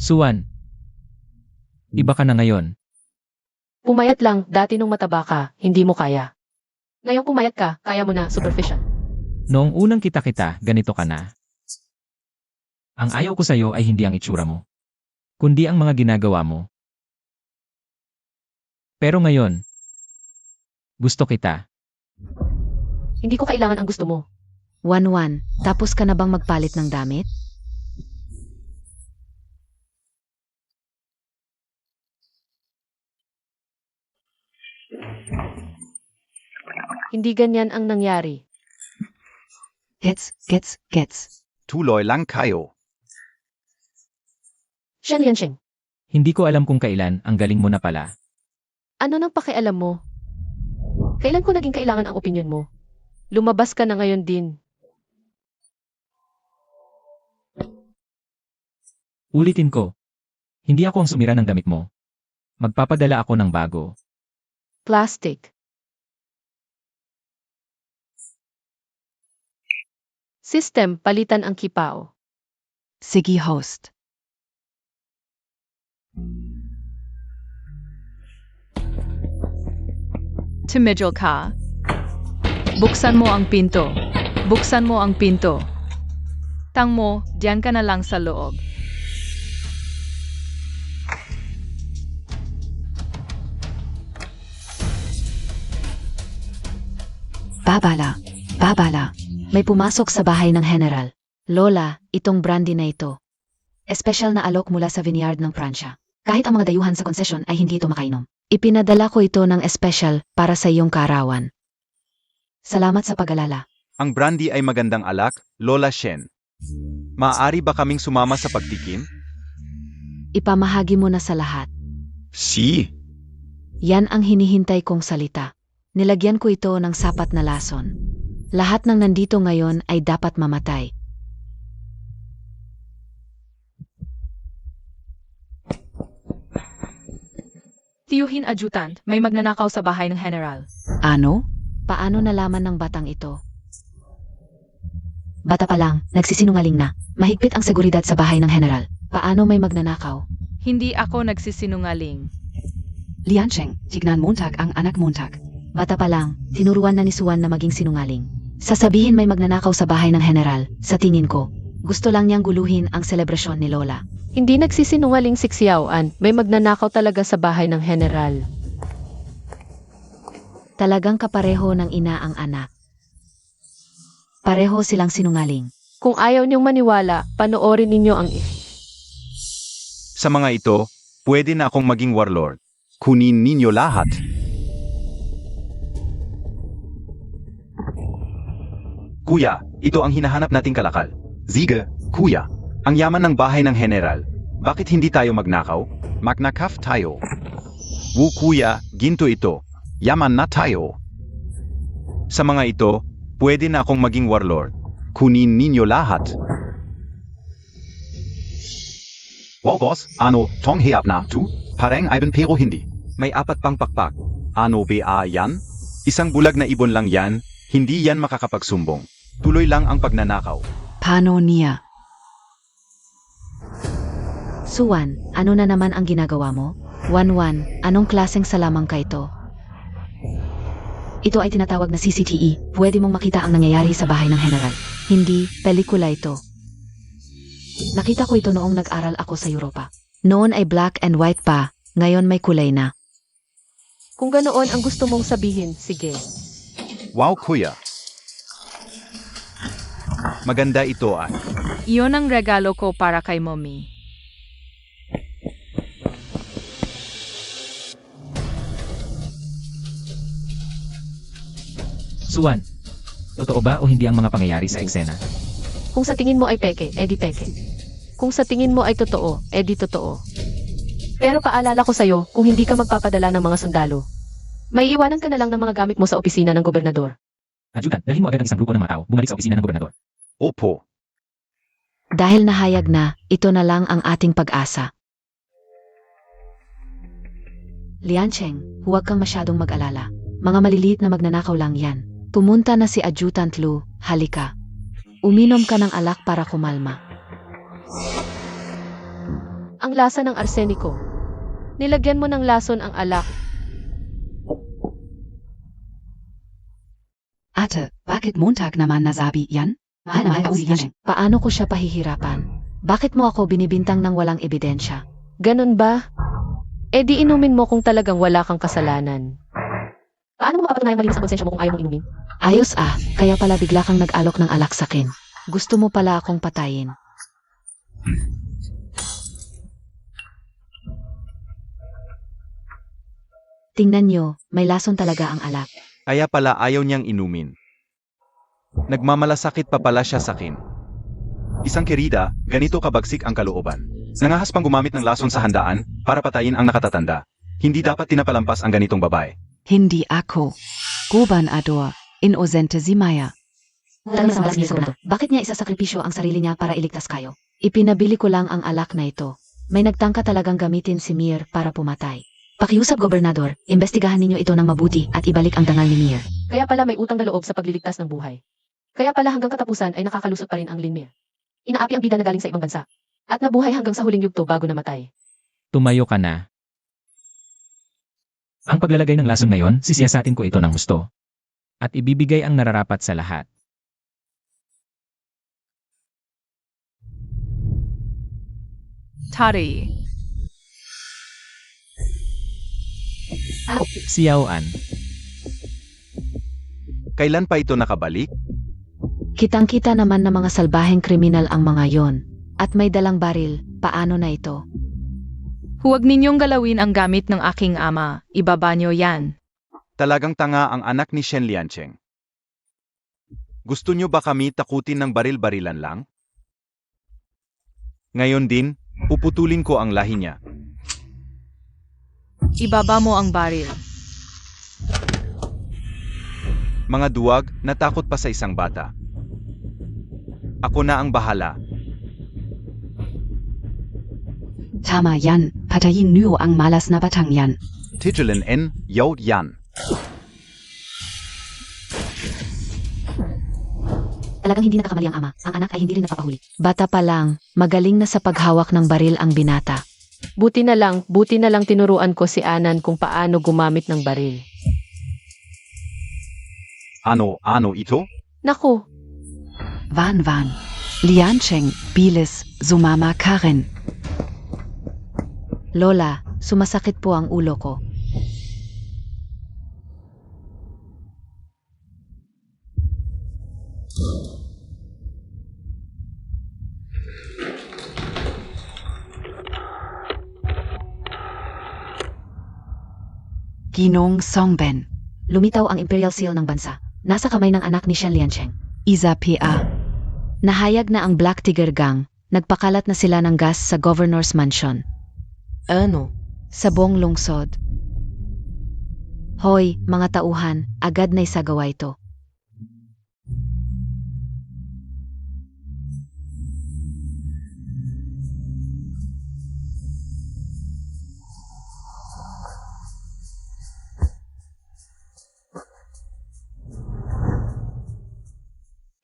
Suwan, iba ka na ngayon. Pumayat lang, dati nung mataba ka, hindi mo kaya. Ngayong pumayat ka, kaya mo na, superficial. Noong unang kita-kita, ganito ka na. Ang ayaw ko sa'yo ay hindi ang itsura mo, kundi ang mga ginagawa mo. Pero ngayon, gusto kita. Hindi ko kailangan ang gusto mo. Wanwan, tapos ka na bang magpalit ng damit? Hindi ganyan ang nangyari. Gets. Tuloy lang kayo. Shen Liansheng, Hindi ko alam kung kailan, ang galing mo na pala. ano nang pakialam mo? Kailan ko naging kailangan ang opinyon mo? Lumabas ka na ngayon din. Ulitin ko. Hindi ako ang sumira ng damit mo. Magpapadala ako ng bago. Plastic. System, palitan ang kipao. Sige host. Tumigil ka. Buksan mo ang pinto. Buksan mo ang pinto. Tang mo, diyan ka na lang sa loob. Babala. Babala. May pumasok sa bahay ng General. Lola, itong brandy na ito. Espesyal na alok mula sa vineyard ng Pransya. Kahit ang mga dayuhan sa konsesyon ay hindi ito makainom. Ipinadala ko ito ng espesyal para sa iyong kaarawan. Salamat sa pag-alala. Ang brandy ay magandang alak, Lola Shen. Maaari ba kaming sumama sa pagtikim? Ipamahagi mo na sa lahat. Si. Yan ang hinihintay kong salita. Nilagyan ko ito ng sapat na lason. Lahat ng nandito ngayon ay dapat mamatay. Tiyuhin adjutant, may magnanakaw sa bahay ng General. Ano? Paano nalaman ng batang ito? Bata pa lang, nagsisinungaling na. Mahigpit ang seguridad sa bahay ng General. Paano may magnanakaw? Hindi ako nagsisinungaling. Liancheng, tignan Montag ang anak Montag. Bata pa lang, tinuruan na ni Suwan na maging sinungaling. Sasabihin may magnanakaw sa bahay ng General, sa tingin ko. Gusto lang niyang guluhin ang selebrasyon ni Lola. Hindi nagsisinungaling si Xiaoan, may magnanakaw talaga sa bahay ng General. Talagang kapareho ng ina ang anak. Pareho silang sinungaling. Kung ayaw niyong maniwala, panoorin ninyo ang Sa mga ito, pwede na akong maging warlord. Kunin ninyo lahat. Kuya, ito ang hinahanap nating kalakal. Sige, kuya. Ang yaman ng bahay ng General. Bakit hindi tayo magnakaw? Magnakaf tayo. Wu kuya, ginto ito. Yaman na tayo. Sa mga ito, pwede na akong maging warlord. Kunin ninyo lahat. Wow boss, ano, tong hiap na tu? Parang Ivan pero hindi. May 4 pang pakpak. Ano ba yan? Isang bulag na ibon lang yan, hindi yan makakapagsumbong. Tuloy lang ang pagnanakaw. Paano niya? Suwan, ano na naman ang ginagawa mo? Wanwan, anong klaseng salamang ka ito? Ito ay tinatawag na CCTV. Pwede mong makita ang nangyayari sa bahay ng General. Hindi, pelikula ito. Nakita ko ito noong nag-aral ako sa Europa. Noon ay black and white pa, ngayon may kulay na. Kung ganoon ang gusto mong sabihin, sige. Wow kuya. Maganda ito ay. Iyon ang regalo ko para kay Mommy. Suwan, totoo ba o hindi ang mga pangyayari sa eksena? Kung sa tingin mo ay peke, edi peke. Kung sa tingin mo ay totoo, edi totoo. Pero paalala ko sa'yo, kung hindi ka magpapadala ng mga sundalo, may iwanan ka na lang ng mga gamit mo sa opisina ng gobernador. Adjutant, dalhin mo agad ang isang grupo ng mga tao, bumalik sa opisina ng gobernador. Opo. Dahil nahayag na, ito na lang ang ating pag-asa. Liancheng, huwag kang masyadong mag-alala. Mga maliliit na magnanakaw lang yan. Pumunta na si Adjutant Lu, halika. Uminom ka ng alak para kumalma. Ang lasa ng arseniko. Nilagyan mo ng lason ang alak. Ate, bakit Montag naman nasabi yan? Mahal na mahal si Liancheng. Paano ko siya pahihirapan? Bakit mo ako binibintang ng walang ebidensya? Ganon ba? E di inumin mo kung talagang wala kang kasalanan. Paano mo mapapatunayan malinis ang konsensya mo kung ayaw mong inumin? Ayos kaya pala bigla kang nag-alok ng alak sakin. Gusto mo pala akong patayin. Tingnan nyo, may lason talaga ang alak. Kaya pala ayaw niyang inumin. Nagmamalasakit pa pala siya sa akin. Isang kerida, ganito kabagsik ang kalooban. Nangahas pang gumamit ng lason sa handaan para patayin ang nakatatanda. Hindi dapat tinapalampas ang ganitong babae. Hindi ako. Gobernador, inosente si Maya. Tanong sa malas niya sa bakit niya isasakripisyo ang sarili niya para iligtas kayo? Ipinabili ko lang ang alak na ito. May nagtangka talagang gamitin si Mir para pumatay. Pakiusap, Gobernador, imbestigahan ninyo ito ng mabuti at ibalik ang dangal ni Mir. Kaya pala may utang na loob sa pagliligtas ng buhay. Kaya pala hanggang katapusan ay nakakalusot pa rin ang Linmir. Inaapi ang bida na galing sa ibang bansa. At nabuhay hanggang sa huling yugto bago namatay. Tumayo ka na. Ang paglalagay ng lason ngayon, sisiyasatin ko ito ng husto. At ibibigay ang nararapat sa lahat. Tari. Xiaoan. Kailan pa ito nakabalik? Kitang-kita naman na mga salbaheng kriminal ang mga yon. At may dalang baril, paano na ito? Huwag ninyong galawin ang gamit ng aking ama. Ibaba nyo yan. Talagang tanga ang anak ni Shen Liancheng. Gusto nyo ba kami takutin ng baril-barilan lang? Ngayon din, puputulin ko ang lahi niya. Ibaba mo ang baril. Mga duwag, natakot pa sa isang bata. Ako na ang bahala. Tama yan, patayin niyo ang malas na batang yan. Tijulan N. Yao Yan. Talagang hindi nakakamali ang ama. Ang anak ay hindi rin napapahuli. Bata pa lang, magaling na sa paghawak ng baril ang binata. Buti na lang tinuruan ko si Anan kung paano gumamit ng baril. Ano ito? Naku, Van. Liancheng, bilis, sumama ka rin. Lola, sumasakit po ang ulo ko. Ginong Songben, Lumitaw ang Imperial Seal ng bansa. Nasa kamay ng anak ni Shen Liancheng. Isa PA. Nahayag na ang Black Tiger Gang. Nagpakalat na sila ng gas sa Governor's Mansion. Ano? Sa buong lungsod. Hoy, mga tauhan, agad na isagawa ito.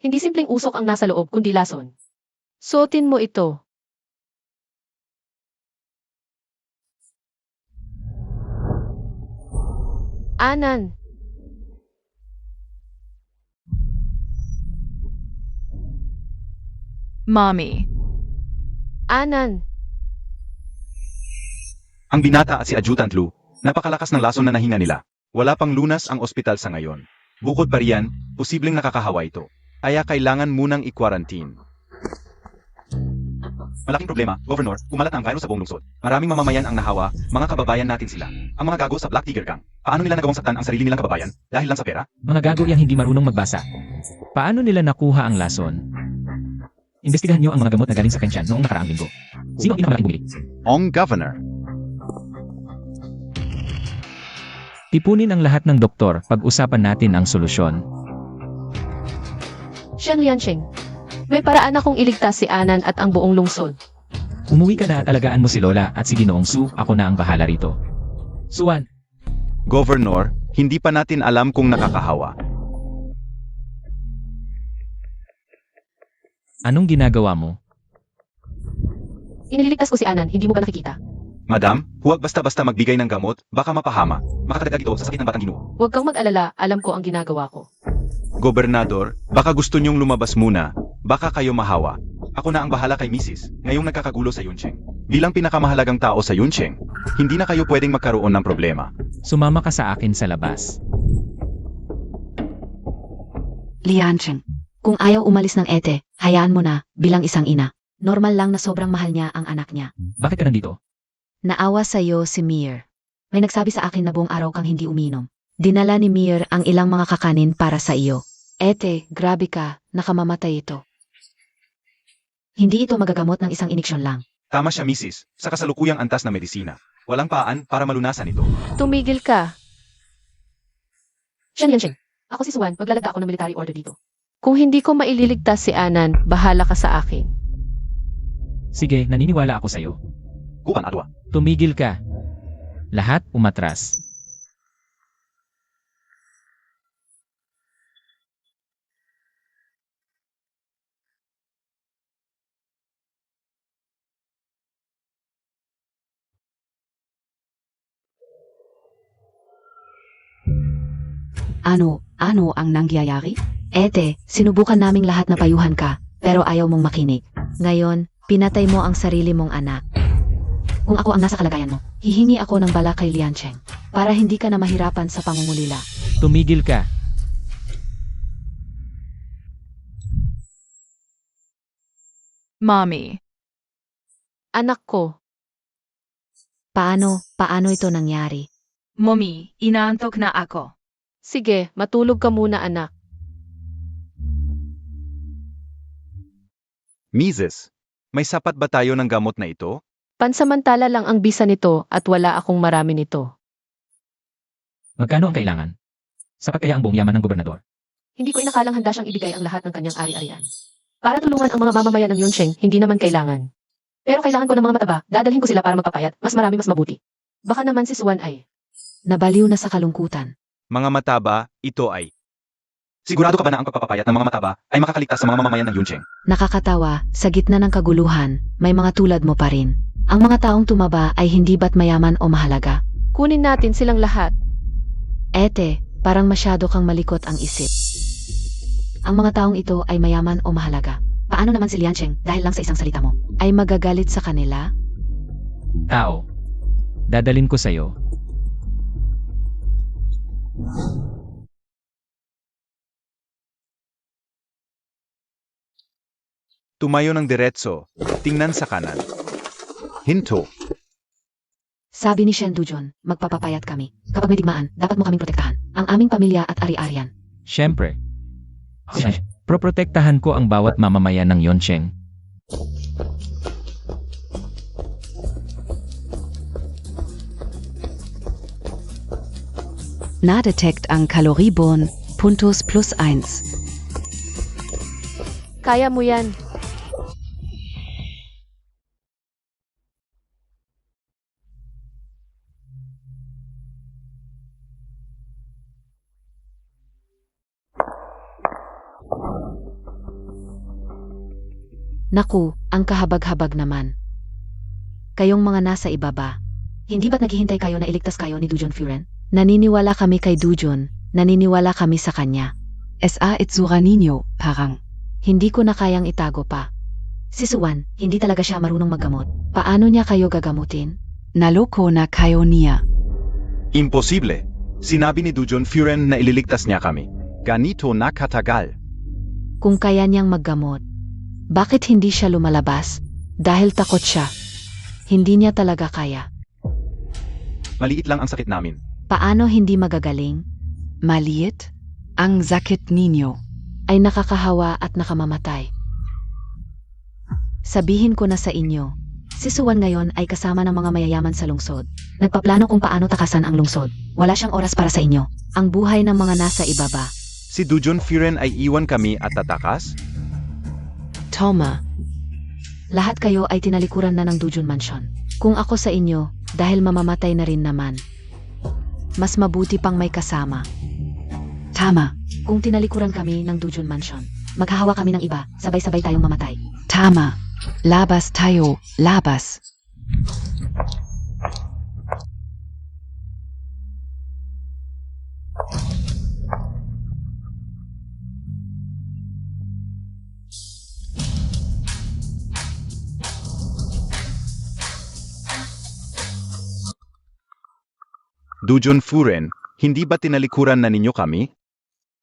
hindi simpleng usok ang nasa loob kundi lason. Suotin mo ito. Anan, Mommy. Anan, Ang binata at si Adjutant Lu, napakalakas ng lason na nahinga nila. Wala pang lunas ang ospital sa ngayon. Bukod pa riyan, posibleng nakakahawa ito. Kaya kailangan munang i-quarantine. Malaking problema, Governor, kumalat ang virus sa buong lungsod. Maraming mamamayan ang nahawa, mga kababayan natin sila. Ang mga gago sa Black Tiger Gang. Paano nila nagawang saktan ang sarili nilang kababayan? Dahil lang sa pera? Mga gago yang hindi marunong magbasa. Paano nila nakuha ang lason? Imbestigahan niyo ang mga gamot na galing sa kensyan noong nakaraang linggo. Sino ang pinakamalaking bumili? Ong Governor. Tipunin ang lahat ng doktor, pag-usapan natin ang solusyon. Shen Liancheng. May paraan akong iligtas si Anan at ang buong lungsod. Umuwi ka na at alagaan mo si Lola at si Ginoong Su, ako na ang bahala rito. Suwan, Governor, hindi pa natin alam kung nakakahawa. anong ginagawa mo? Iniligtas ko si Anan, hindi mo ba nakikita? Madam, huwag basta-basta magbigay ng gamot, baka mapahama. Makakadagdag ito sa sakit ng batang ginoo. Huwag kang mag-alala, alam ko ang ginagawa ko. Gobernador, baka gusto niyong lumabas muna. Baka kayo mahawa. Ako na ang bahala kay Mrs. Ngayong nagkakagulo sa Yuncheng. Bilang pinakamahalagang tao sa Yuncheng, hindi na kayo pwedeng magkaroon ng problema. Sumama ka sa akin sa labas. Liancheng, Kung ayaw umalis ng ete, hayaan mo na, bilang isang ina. Normal lang na sobrang mahal niya ang anak niya. Bakit ka nandito? Naawa sa'yo si Mir. May nagsabi sa akin na buong araw kang hindi uminom. Dinala ni Mir ang ilang mga kakanin para sa iyo. Ete, grabe ka, nakamamatay ito. Hindi ito magagamot ng isang iniksyon lang. Tama siya, Mrs. Sa kasalukuyang antas na medisina. Walang paan para malunasan ito. Tumigil ka. Shen Liancheng. Ako si Suwan, maglalagda ako ng military order dito. Kung hindi ko maililigtas si Anan, bahala ka sa akin. Sige, naniniwala ako sa'yo. Kupan atwa. Tumigil ka. Lahat umatras. ano ang nangyayari? Ete, sinubukan naming lahat na payuhan ka, pero ayaw mong makinig. Ngayon, pinatay mo ang sarili mong anak. Kung ako ang nasa kalagayan mo, hihingi ako ng bala kay Liancheng para hindi ka na mahirapan sa pangungulila. Tumigil ka. Mommy, Anak ko, Paano ito nangyari? Mommy, inaantok na ako. sige, matulog ka muna anak. Mrs. May sapat ba tayo ng gamot na ito? Pansamantala lang ang bisa nito at wala akong marami nito. Magkano ang kailangan? Sapat kaya ang buong yaman ng gobernador? Hindi ko inakalang handa siyang ibigay ang lahat ng kanyang ari-arian. Para tulungan ang mga mamamayan ng Yuncheng, hindi naman kailangan. Pero kailangan ko ng mga mataba, dadalhin ko sila para magpapayat, mas marami mas mabuti. Baka naman si Suan ay. Nabaliw na sa kalungkutan. Mga mataba, ito ay. Sigurado ka ba na ang pagpapapayat ng mga mataba ay makakaligtas sa mga mamamayan ng Yuncheng? Nakakatawa, sa gitna ng kaguluhan, may mga tulad mo pa rin. Ang mga taong tumaba ay hindi ba't mayaman o mahalaga? Kunin natin silang lahat. Ete, parang masyado kang malikot ang isip. Ang mga taong ito ay mayaman o mahalaga. Paano naman si Liancheng, dahil lang sa isang salita mo, ay magagalit sa kanila? Tao. Dadalin ko sa'yo. Tumayo ng diretso, tingnan sa kanan. Hinto. Sabi ni Shen Dujon, magpapapayat kami. Kapag may digmaan, dapat mo kaming protektahan. Ang aming pamilya at ari-arian. Siyempre. Proprotektahan ko ang bawat mamamayan ng Yuncheng. Na-detect ang Kalorieborn, Puntos +1. Kaya mo yan. Naku, ang kahabag-habag naman. Kayong mga nasa ibaba. Hindi ba't naghihintay kayo na iligtas kayo ni Dujon Furen? Naniniwala kami kay Dujon, naniniwala kami sa kanya. SA itsura ninyo, parang. Hindi ko na kayang itago pa. Si Suwan, hindi talaga siya marunong maggamot. Paano niya kayo gagamutin? Naloko na kayo niya. Imposible. Sinabi ni Dujon Furen na ililigtas niya kami. Ganito na katagal. Kung kaya niyang maggamot, bakit hindi siya lumalabas? Dahil takot siya. Hindi niya talaga kaya. Maliit lang ang sakit namin. Paano hindi magagaling? Maliit? Ang sakit ninyo. Ay nakakahawa at nakamamatay. Sabihin ko na sa inyo, si Suwan ngayon ay kasama ng mga mayayaman sa lungsod. Nagpaplano kung paano takasan ang lungsod. Wala siyang oras para sa inyo. Ang buhay ng mga nasa ibaba. Si Dujon Furen ay iwan kami at tatakas? Toma. Lahat kayo ay tinalikuran na ng Dujun Mansion. Kung ako sa inyo, dahil mamamatay na rin naman. Mas mabuti pang may kasama. Tama. Kung tinalikuran kami ng Dujun Mansion, maghahawa kami ng iba, sabay-sabay tayong mamatay. Tama. Labas tayo, labas. Dujon Furen, hindi ba tinalikuran na ninyo kami?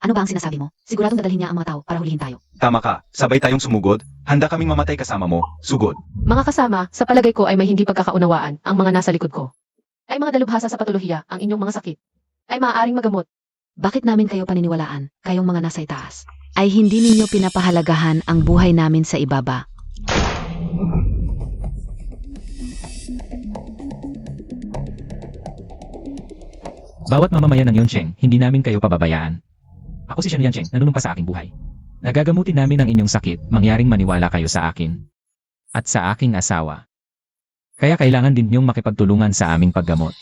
Ano ba ang sinasabi mo? Siguradong dadalhin niya ang mga tao para hulihin tayo. Tama ka, sabay tayong sumugod. Handa kaming mamatay kasama mo. Sugod. Mga kasama, sa palagay ko ay may hindi pagkakaunawaan ang mga nasa likod ko. Ay mga dalubhasa sa patolohiya ang inyong mga sakit. Ay maaaring magamot. Bakit namin kayo paniniwalaan, kayong mga nasa itaas? Ay hindi ninyo pinapahalagahan ang buhay namin sa ibaba. Bawat mamamayan ng Yuncheng, hindi namin kayo pababayaan. Ako si Shen Liancheng, nanunumpa sa aking buhay. Nagagamutin namin ang inyong sakit, mangyaring maniwala kayo sa akin. At sa aking asawa. Kaya kailangan din niyong makipagtulungan sa aming paggamot.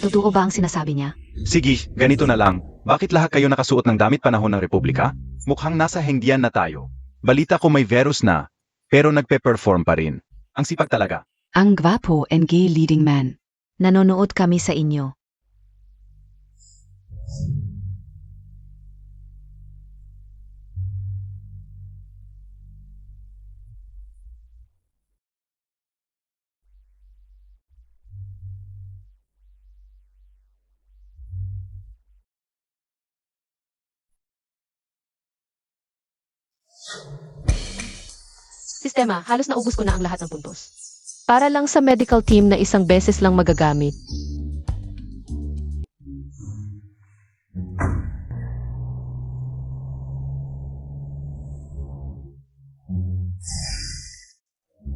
Totoo ba ang sinasabi niya? Sige, ganito na lang. Bakit lahat kayo nakasuot ng damit panahon ng Republika? Mukhang nasa hengdian na tayo. Balita ko may virus na, pero nagpe-perform pa rin. Ang sipag talaga. Ang gwapo NG leading man. Nanonood kami sa inyo. Si Sistema, halos naubos ko na ang lahat ng puntos. Para lang sa medical team na isang beses lang magagamit.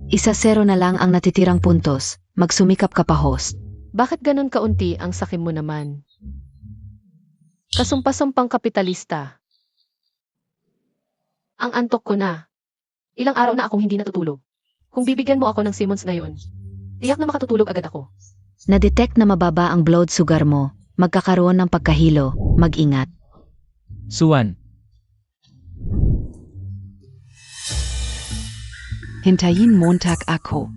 Isa 0 na lang ang natitirang puntos. Magsumikap ka pa, host. Bakit ganun kaunti ang sakim mo naman? Kasumpa-sumpang kapitalista. Ang antok ko na. Ilang araw na akong hindi natutulog. Kung bibigyan mo ako ng Simmons ngayon, tiyak na makatutulog agad ako. Na-detect na mababa ang blood sugar mo. Magkakaroon ng pagkahilo. Mag-ingat. Suwan, Hintayin Montag ako.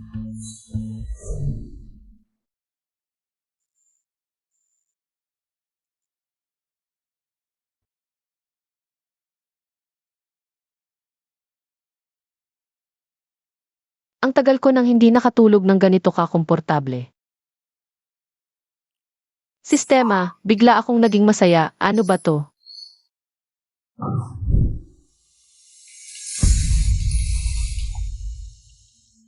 Ang tagal ko nang hindi nakatulog ng ganito kakomportable. Sistema, bigla akong naging masaya. Ano ba to?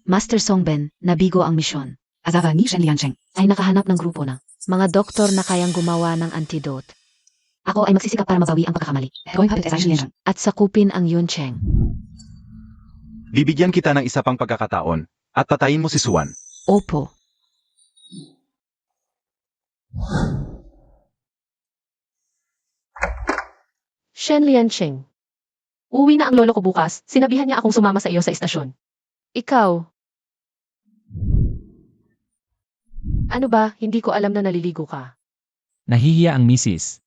Master Songben, nabigo ang misyon. Azawa ni Shen Liancheng. Ay nakahanap ng grupo ng mga doktor na kayang gumawa ng antidote. Ako ay magsisikap para mabawi ang pagkakamali. Going puppet as Shen Liancheng. At sakupin ang Yuncheng. Bibigyan kita ng isa pang pagkakataon at patayin mo si Suwan. Opo. Shen Liancheng. Uwi na ang lolo ko bukas. Sinabihan niya akong sumama sa iyo sa istasyon. Ikaw. Ano ba, hindi ko alam na naliligo ka. nahihiya ang misis.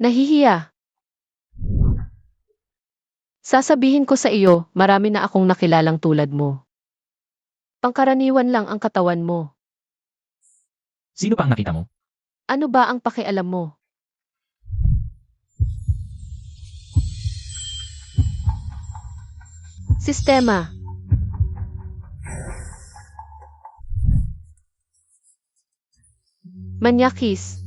Nahihiya. Sasabihin ko sa iyo, marami na akong nakilalang tulad mo. Pangkaraniwan lang ang katawan mo. Sino pa ang nakita mo? Ano ba ang pakialam mo? Sistema. Manyakis.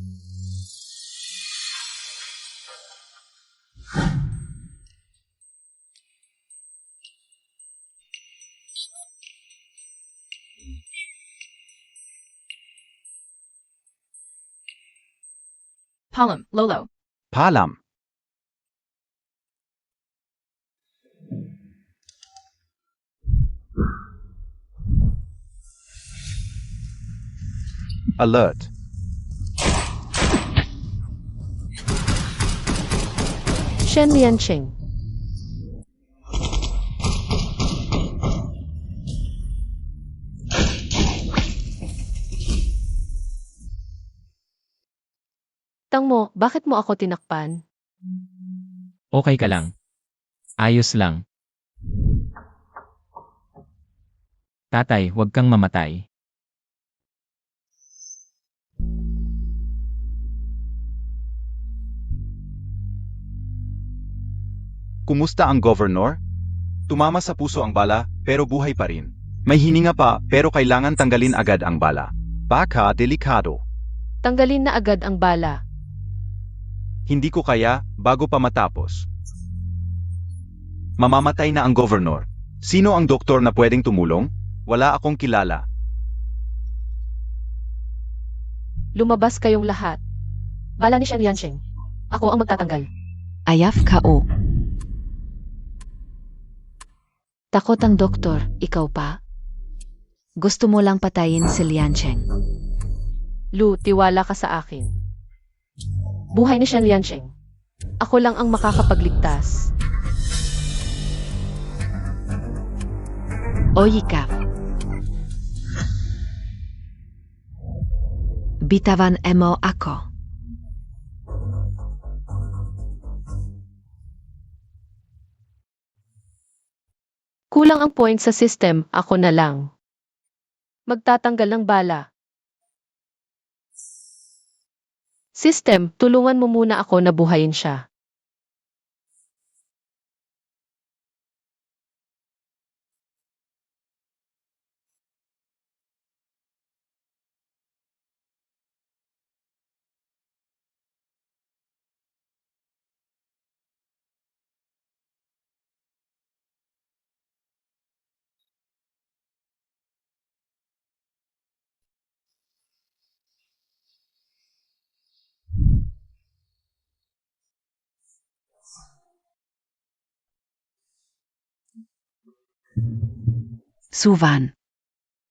Palom, Lolo. Paalam. Alert. Shen Liancheng. Tang mo, bakit mo ako tinakpan? Okay ka lang. Ayos lang. Tatay, huwag kang mamatay. Kumusta ang governor? Tumama sa puso ang bala, pero buhay pa rin. May hininga pa, pero kailangan tanggalin agad ang bala. Baka delikado. Tanggalin na agad ang bala. Hindi ko kaya, bago pa matapos. Mamamatay na ang governor. Sino ang doktor na pwedeng tumulong? Wala akong kilala. Lumabas kayong lahat. Bala ni Shen Liancheng. Ako ang magtatanggal. Ayaf K.O. Takot ang doktor, ikaw pa? Gusto mo lang patayin si Liancheng. Lu, tiwala ka sa akin. Buhay ni Shen Liancheng. Ako lang ang makakapagligtas. Oyikap. Bitawan mo ako. Kulang ang point sa system, ako na lang. Magtatanggal ng bala. System, tulungan mo muna ako na buhayin siya. Suvan.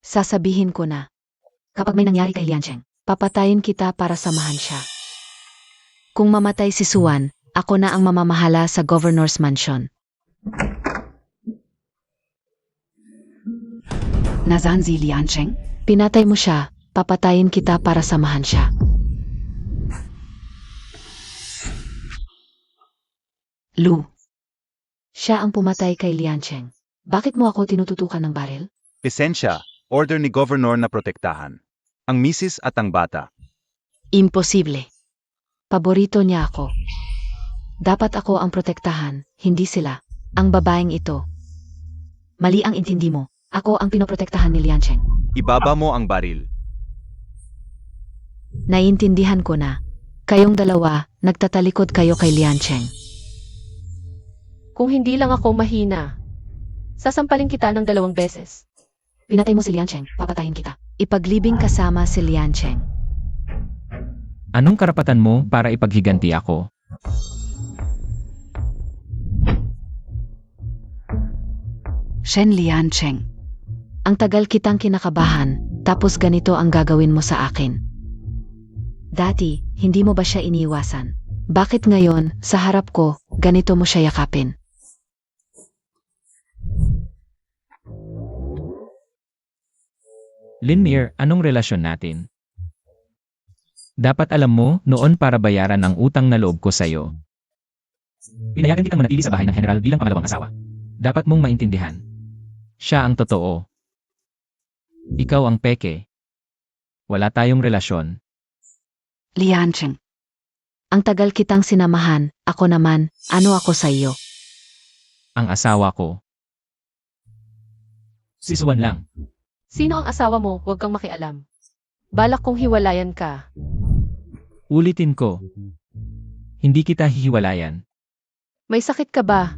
Sasabihin ko na. Kapag may nangyari kay Liancheng, papatayin kita para samahan siya. Kung mamatay si Suwan, ako na ang mamamahala sa Governor's Mansion. Nasaan si Liancheng? Pinatay mo siya, papatayin kita para samahan siya. Lu. Siya ang pumatay kay Liancheng. Bakit mo ako tinututukan ng baril? Pisensya, order ni Governor na protektahan. Ang misis at ang bata. Imposible. Paborito niya ako. Dapat ako ang protektahan, hindi sila. Ang babaeng ito. Mali ang intindi mo. Ako ang pinoprotektahan ni Liancheng. Ibaba mo ang baril. Naiintindihan ko na. Kayong dalawa, nagtatalikod kayo kay Liancheng. Kung hindi lang ako mahina, sasampalin kita ng 2 beses. Pinatay mo si Liancheng, papatayin kita. Ipaglibing kasama si Liancheng. Anong karapatan mo para ipaghiganti ako? Shen Liancheng. Ang tagal kitang kinakabahan, tapos ganito ang gagawin mo sa akin. Dati, hindi mo ba siya iniiwasan? Bakit ngayon, sa harap ko, ganito mo siya yakapin? Linmir, anong relasyon natin? Dapat alam mo, noon para bayaran ang utang na loob ko sa'yo. Pinayagan kitang manatili sa bahay ng general bilang pangalawang asawa. Dapat mong maintindihan. Siya ang totoo. Ikaw ang peke. Wala tayong relasyon. Liancheng. Ang tagal kitang sinamahan, ako naman, ano ako sa iyo? Ang asawa ko. Si Suwan lang. Sino ang asawa mo, huwag kang makialam. Balak kong hiwalayan ka. Ulitin ko. Hindi kita hihiwalayan. May sakit ka ba?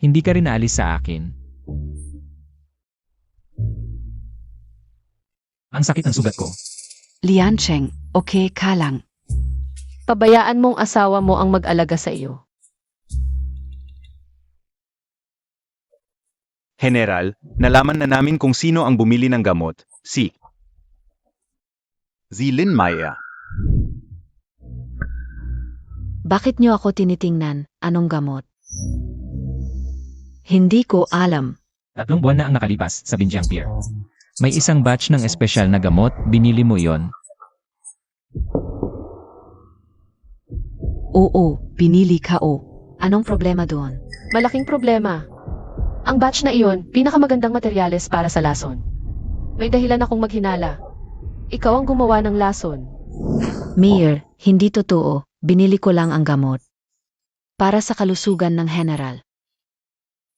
Hindi ka rin naalis sa akin. Ang sakit ng sugat ko. Liancheng, okay ka lang. Pabayaan mong asawa mo ang mag-alaga sa iyo. General, nalaman na namin kung sino ang bumili ng gamot. Si Zilin Maya. Bakit niyo ako tinitingnan? Anong gamot? Hindi ko alam. 3 buwan na ang nakalipas sa Binjiang Pier. May isang batch ng espesyal na gamot, binili mo yon. Oo, pinili ka o. Anong problema doon? Malaking problema. Ang batch na iyon, pinakamagandang materyales para sa lason. May dahilan akong maghinala. Ikaw ang gumawa ng lason. Mayor, hindi totoo. Binili ko lang ang gamot. Para sa kalusugan ng general.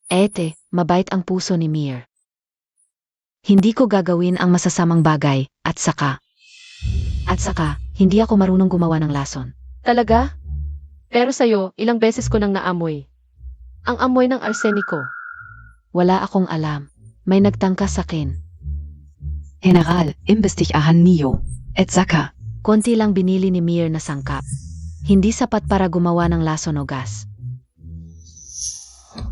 Ete, mabait ang puso ni Mayor. Hindi ko gagawin ang masasamang bagay, at saka, hindi ako marunong gumawa ng lason. Talaga? Pero sa'yo, ilang beses ko nang naamoy. Ang amoy ng arseniko. Wala akong alam. May nagtangka sa akin. General, imbestig ahan niyo. Et saka. Konti lang binili ni Mayor na sangkap. Hindi sapat para gumawa ng lason o gas.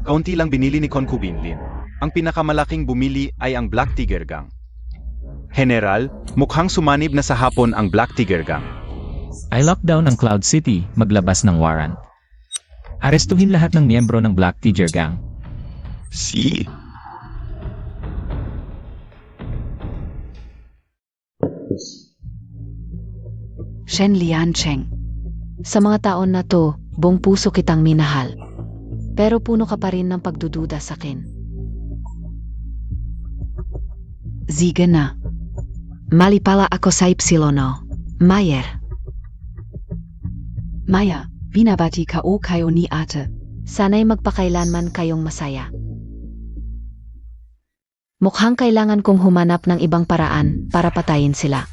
Kaunti lang binili ni Concubine Lin. Ang pinakamalaking bumili ay ang Black Tiger Gang. General, mukhang sumanib na sa hapon ang Black Tiger Gang. I lockdown ang Cloud City, maglabas ng warrant. Arestuhin lahat ng miyembro ng Black Tiger Gang. Si Shen Liancheng. Sa mga taon na to, buong puso kitang minahal. Pero puno ka pa rin ng pagdududa sa akin. Sige na. Mali pala ako sa Ipsilono. Mayer. Maya, binabati ka o kayo ni ate. Sana'y magpakailanman kayong masaya. Mukhang kailangan kong humanap ng ibang paraan para patayin sila.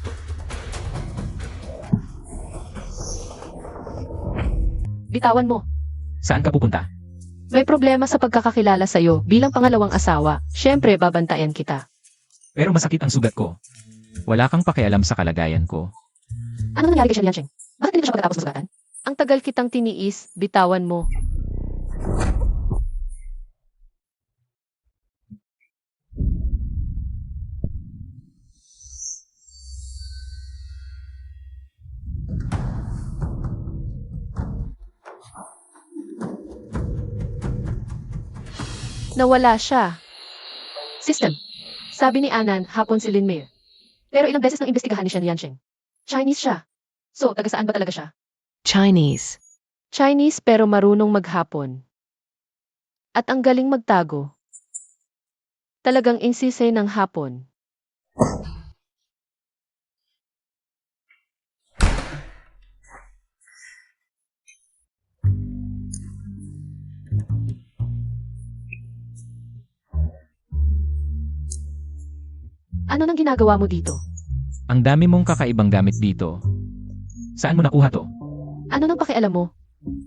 Bitawan mo. Saan ka pupunta? May problema sa pagkakakilala sa'yo bilang pangalawang asawa. Siyempre, babantayan kita. Pero masakit ang sugat ko. Wala kang pakialam sa kalagayan ko. Ano nangyari kay Liancheng? Bakit hindi na siya pagkatapos ng sugatan? Ang tagal kitang tiniis, bitawan mo. Nawala siya. System. Sabi ni Anan, hapon si Lin Mei. Pero ilang beses nang imbestigahan ni Shen Liancheng. Chinese siya. So, taga saan ba talaga siya? Chinese. Chinese pero marunong maghapon. At ang galing magtago. Talagang insisay ng hapon. Ano nang ginagawa mo dito? Ang dami mong kakaibang gamit dito. Saan mo nakuha to? Ano nang pakialam mo?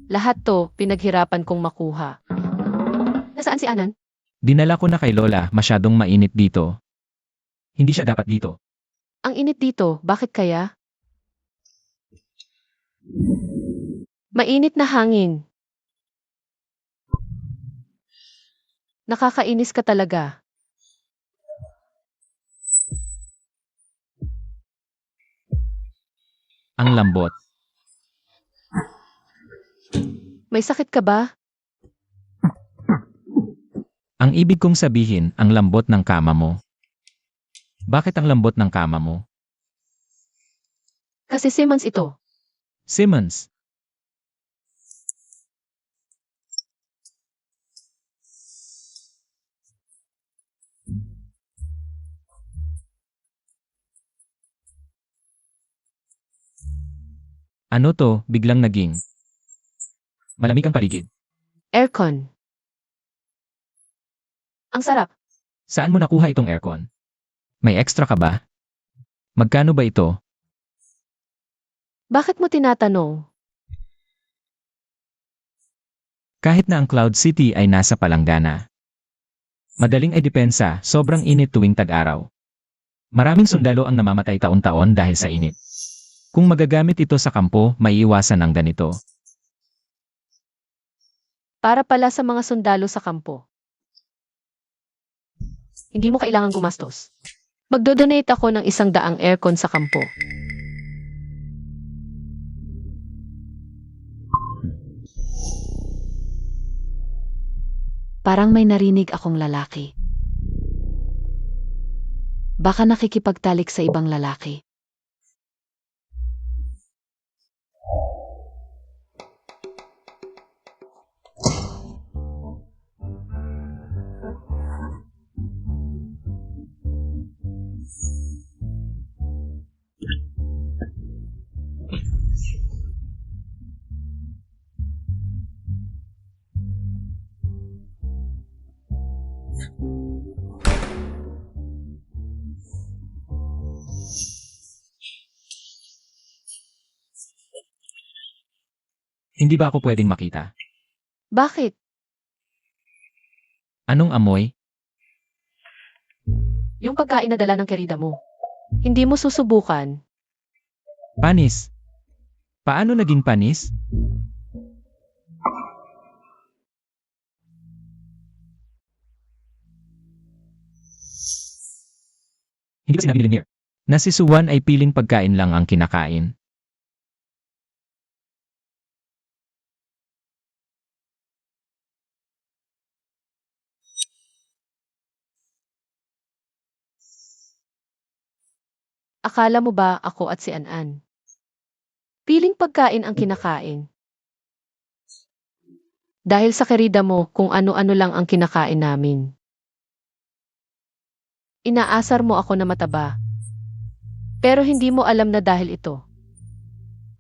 Lahat to, pinaghirapan kong makuha. Nasaan si Anan? Dinala ko na kay Lola, masyadong mainit dito. Hindi siya dapat dito. Ang init dito, bakit kaya? Mainit na hangin. Nakakainis ka talaga. Ang lambot. May sakit ka ba? Ang ibig kong sabihin, ang lambot ng kama mo. Bakit ang lambot ng kama mo? Kasi Simmons ito. Simmons. Ano to, biglang naging? Malamig ang paligid. Aircon. Ang sarap. Saan mo nakuha itong aircon? May extra ka ba? Magkano ba ito? Bakit mo tinatanong? Kahit na ang Cloud City ay nasa palanggana. Madaling ay depensa, sobrang init tuwing tag-araw. Maraming sundalo ang namamatay taon-taon dahil sa init. Kung magagamit ito sa kampo, maiiwasan ang ganito. Para pala sa mga sundalo sa kampo. Hindi mo kailangang gumastos. Magdodonate ako ng 100 aircon sa kampo. Parang may narinig akong lalaki. Baka nakikipagtalik sa ibang lalaki. Hindi ba ako pwedeng makita? Bakit? Anong amoy? Yung pagkain na dala ng kerida mo. Hindi mo susubukan. Panis. Paano naging panis? Hindi ba sinabi ni Linnear na si Suwan ay piling pagkain lang ang kinakain? Akala mo ba ako at si Anan? Piling pagkain ang kinakain. Dahil sa kerida mo kung ano-ano lang ang kinakain namin. Inaasar mo ako na mataba. Pero hindi mo alam na dahil ito.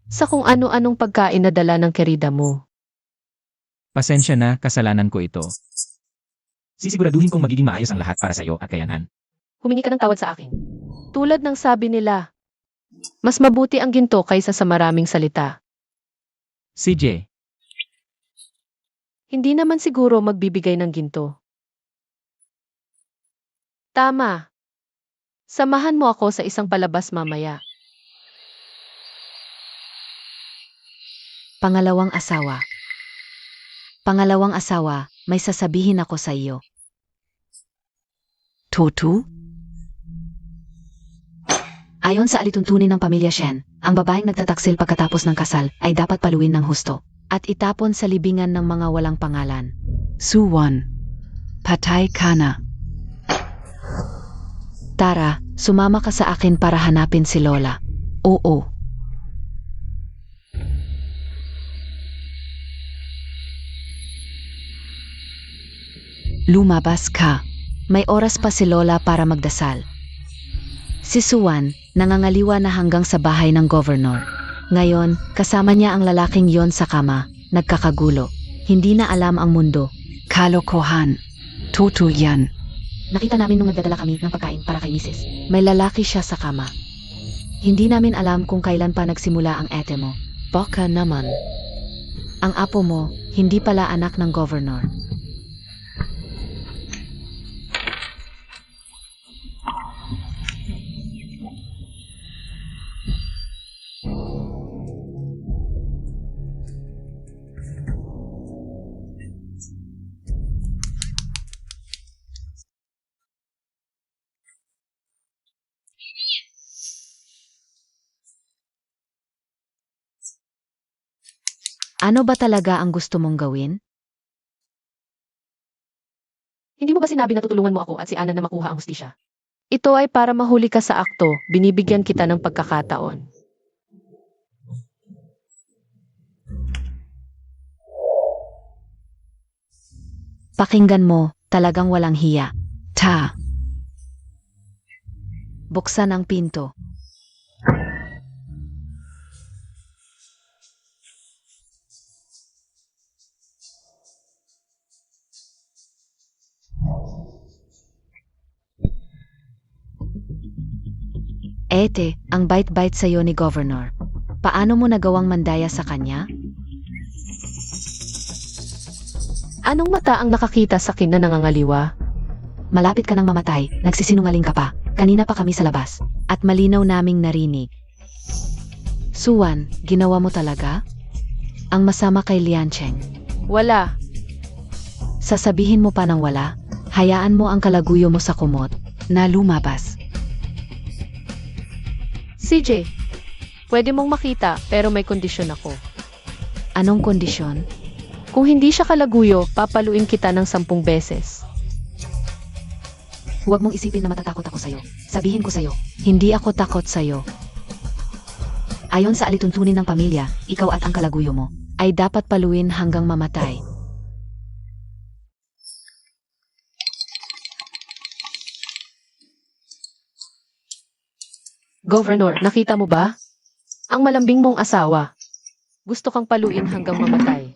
Sa kung ano-anong pagkain na dala ng kerida mo. Pasensya na, kasalanan ko ito. Sisiguraduhin kong magiging maayos ang lahat para sa iyo at kay Anan. Humingi ka ng tawad sa akin. Tulad ng sabi nila, mas mabuti ang ginto kaysa sa maraming salita. CJ, Hindi naman siguro magbibigay ng ginto. Tama. Samahan mo ako sa isang palabas mamaya. Pangalawang asawa. Pangalawang asawa, may sasabihin ako sa iyo. Totu? Ayon sa alituntunin ng pamilya Shen, ang babaeng nagtataksil pagkatapos ng kasal ay dapat paluin ng husto at itapon sa libingan ng mga walang pangalan. Suwan. Patay ka na. Tara, sumama ka sa akin para hanapin si Lola. Oo. Lumabas ka. May oras pa si Lola para magdasal. Si Suwan, nangangaliwa na hanggang sa bahay ng governor. Ngayon, kasama niya ang lalaking yon sa kama, nagkakagulo. Hindi na alam ang mundo. Kalokohan. Totoo yan. Nakita namin nung nagdadala kami ng pagkain para kay Mrs. May lalaki siya sa kama. Hindi namin alam kung kailan pa nagsimula ang ete mo. Baka naman. Ang apo mo, hindi pala anak ng governor. Ano ba talaga ang gusto mong gawin? Hindi mo ba sinabi na tutulungan mo ako at si Ana na makuha ang hustisya? Ito ay para mahuli ka sa akto, binibigyan kita ng pagkakataon. Pakinggan mo, talagang walang hiya. Ta. Buksan ang pinto. Ete, ang bait-bait sa'yo ni Governor. Paano mo nagawang mandaya sa kanya? Anong mata ang nakakita sa akin na nangangaliwa? Malapit ka nang mamatay, nagsisinungaling ka pa. Kanina pa kami sa labas. At malinaw naming narinig. Suwan, ginawa mo talaga? Ang masama kay Liancheng. Wala. Sasabihin mo pa ng wala? Hayaan mo ang kalaguyo mo sa kumot. Na lumabas. CJ, pwede mong makita pero may kondisyon ako. Anong kondisyon? Kung hindi siya kalaguyo, papaluin kita ng 10 beses. Huwag mong isipin na matatakot ako sa'yo. Sabihin ko sa'yo, hindi ako takot sa'yo. Ayon sa alituntunin ng pamilya, ikaw at ang kalaguyo mo ay dapat paluin hanggang mamatay. Governor, nakita mo ba? Ang malambing mong asawa. Gusto kang paluin hanggang mamatay.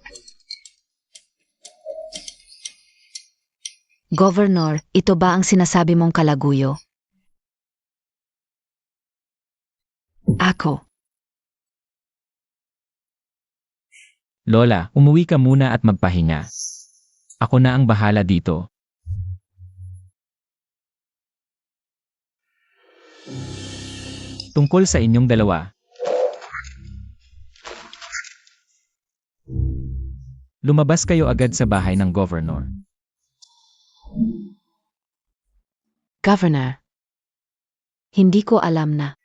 Governor, ito ba ang sinasabi mong kalaguyo? Ako. Lola, umuwi ka muna at magpahinga. Ako na ang bahala dito. Tungkol sa inyong dalawa. Lumabas kayo agad sa bahay ng governor. Governor. Hindi ko alam na.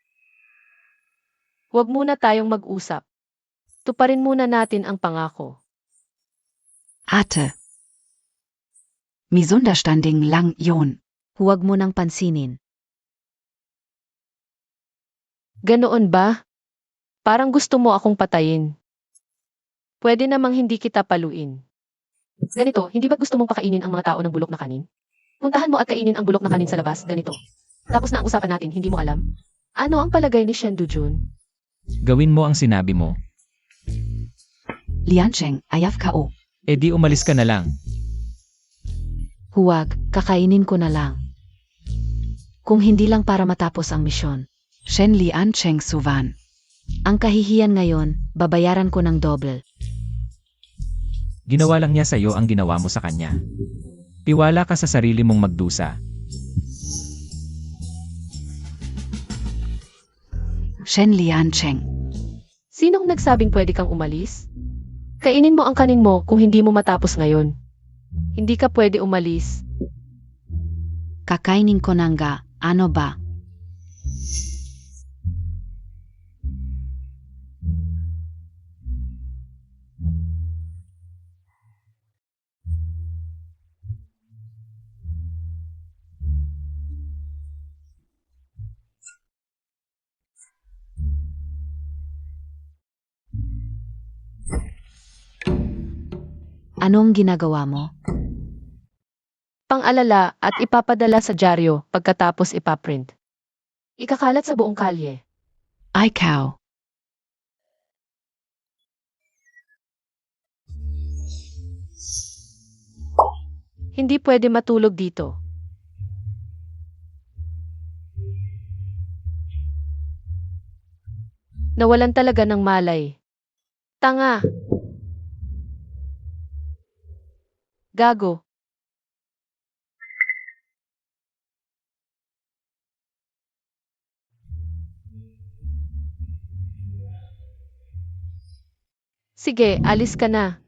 Huwag muna tayong mag-usap. Tuparin muna natin ang pangako. Ate. Misunderstanding lang yon. Huwag mo nang pansinin. Ganoon ba? Parang gusto mo akong patayin. Pwede namang hindi kita paluin. Ganito, hindi ba gusto mong pakainin ang mga tao ng bulok na kanin? Puntahan mo at kainin ang bulok na kanin sa labas, ganito. Tapos na ang usapan natin, hindi mo alam? Ano ang palagay ni Shen Dujun? Gawin mo ang sinabi mo. Liancheng, ayaw ka o. E di umalis ka na lang. Huwag, kakainin ko na lang. Kung hindi lang para matapos ang misyon. Shen Liancheng Suvan. Ang kahihiyan ngayon, babayaran ko ng doble. Ginawa lang niya sa iyo ang ginawa mo sa kanya. Tiwala ka sa sarili mong magdusa. Shen Liancheng. Sinong nagsabing pwede kang umalis? Kainin mo ang kanin mo kung hindi mo matapos ngayon. Hindi ka pwede umalis. Kakainin ko nang ga, ano ba? Anong ginagawa mo? Pang-alala at ipapadala sa dyaryo pagkatapos ipaprint. Ikakalat sa buong kalye. Ikaw. Hindi pwede matulog dito. Nawalan talaga ng malay. Tanga. Gago. Sige, alis ka na.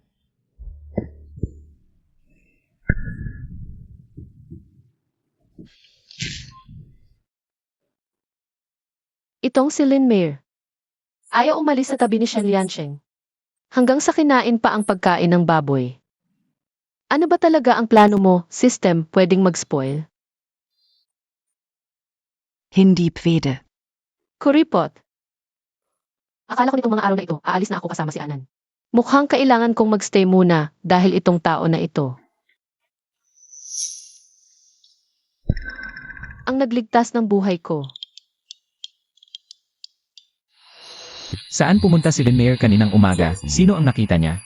Itong si Lin Mayer. Ayaw umalis sa tabi ni Shen Liancheng. Hanggang sa kinain pa ang pagkain ng baboy. Ano ba talaga ang plano mo, system, pwedeng mag-spoil? Hindi pwede. Kuripot. Akala ko nitong mga araw na ito, aalis na ako kasama si Anan. Mukhang kailangan kong magstay muna dahil itong tao na ito. Ang nagligtas ng buhay ko. Saan pumunta si Lin Mayer kaninang umaga? Sino ang nakita niya?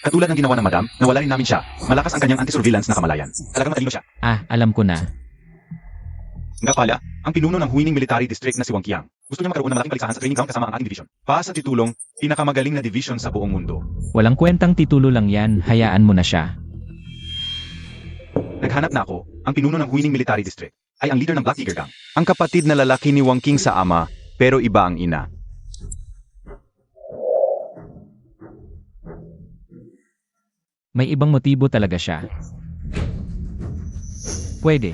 Katulad ng ginawa ng madam, nawala rin namin siya. Malakas ang kanyang anti-surveillance na kamalayan. Talagang matalino siya. Ah, alam ko na. Nga pala, ang pinuno ng Huining Military District na si Wang Qiang. Gusto niya magkaroon ng malaking balisahan sa training ground kasama ang ating division. Pa sa titulong, pinakamagaling na division sa buong mundo. Walang kwentang titulo lang yan, hayaan mo na siya. Naghanap na ako, ang pinuno ng Huining Military District ay ang leader ng Black Tiger Gang. Ang kapatid na lalaki ni Wang Qing sa ama, pero iba ang ina. May ibang motibo talaga siya. Pwede.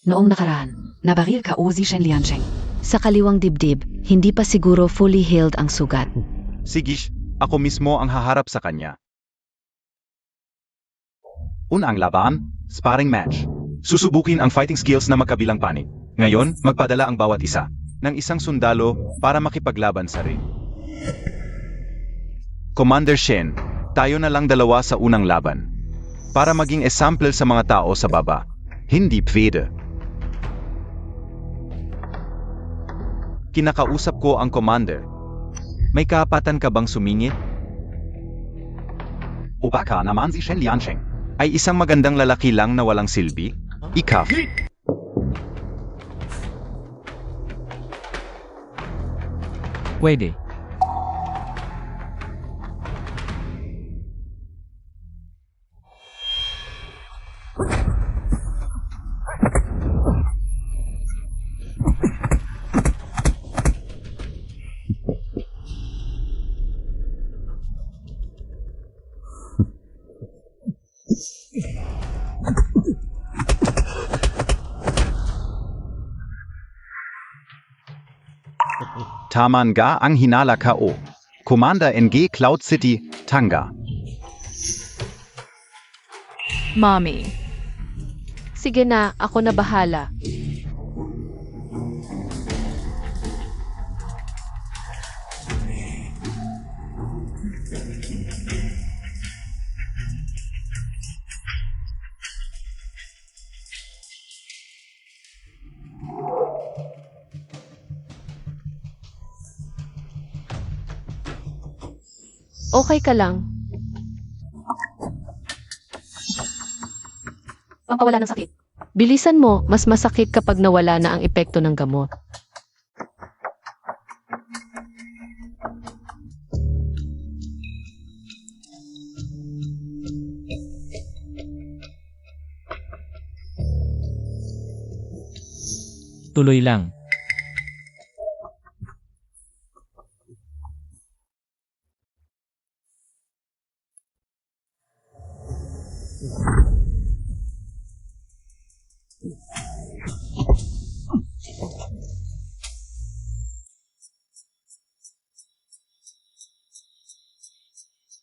Noong nakaraan, Nabaril ka o si Shen Liancheng. sa kaliwang dibdib, hindi pa siguro fully healed ang sugat. Sigish, ako mismo ang haharap sa kanya. Una ang laban, sparring match. Susubukin ang fighting skills na magkabilang panig. Ngayon, magpadala ang bawat isa ng isang sundalo para makipaglaban sa ring. Commander Shen, tayo na lang dalawa sa unang laban. Para maging example sa mga tao sa baba. Hindi pwede. Kinakausap ko ang commander. May kapatan ka bang sumingit? O baka naman si Shen Liancheng ay isang magandang lalaki lang na walang silbi? Ikaw. Pwede. Taman ga ang hinala ko. Commander NG Cloud City, Tanga. Mommy. Sige na, ako na bahala. Okay ka lang. Pampawala ng sakit. Bilisan mo, mas masakit kapag nawala na ang epekto ng gamot. Tuloy lang.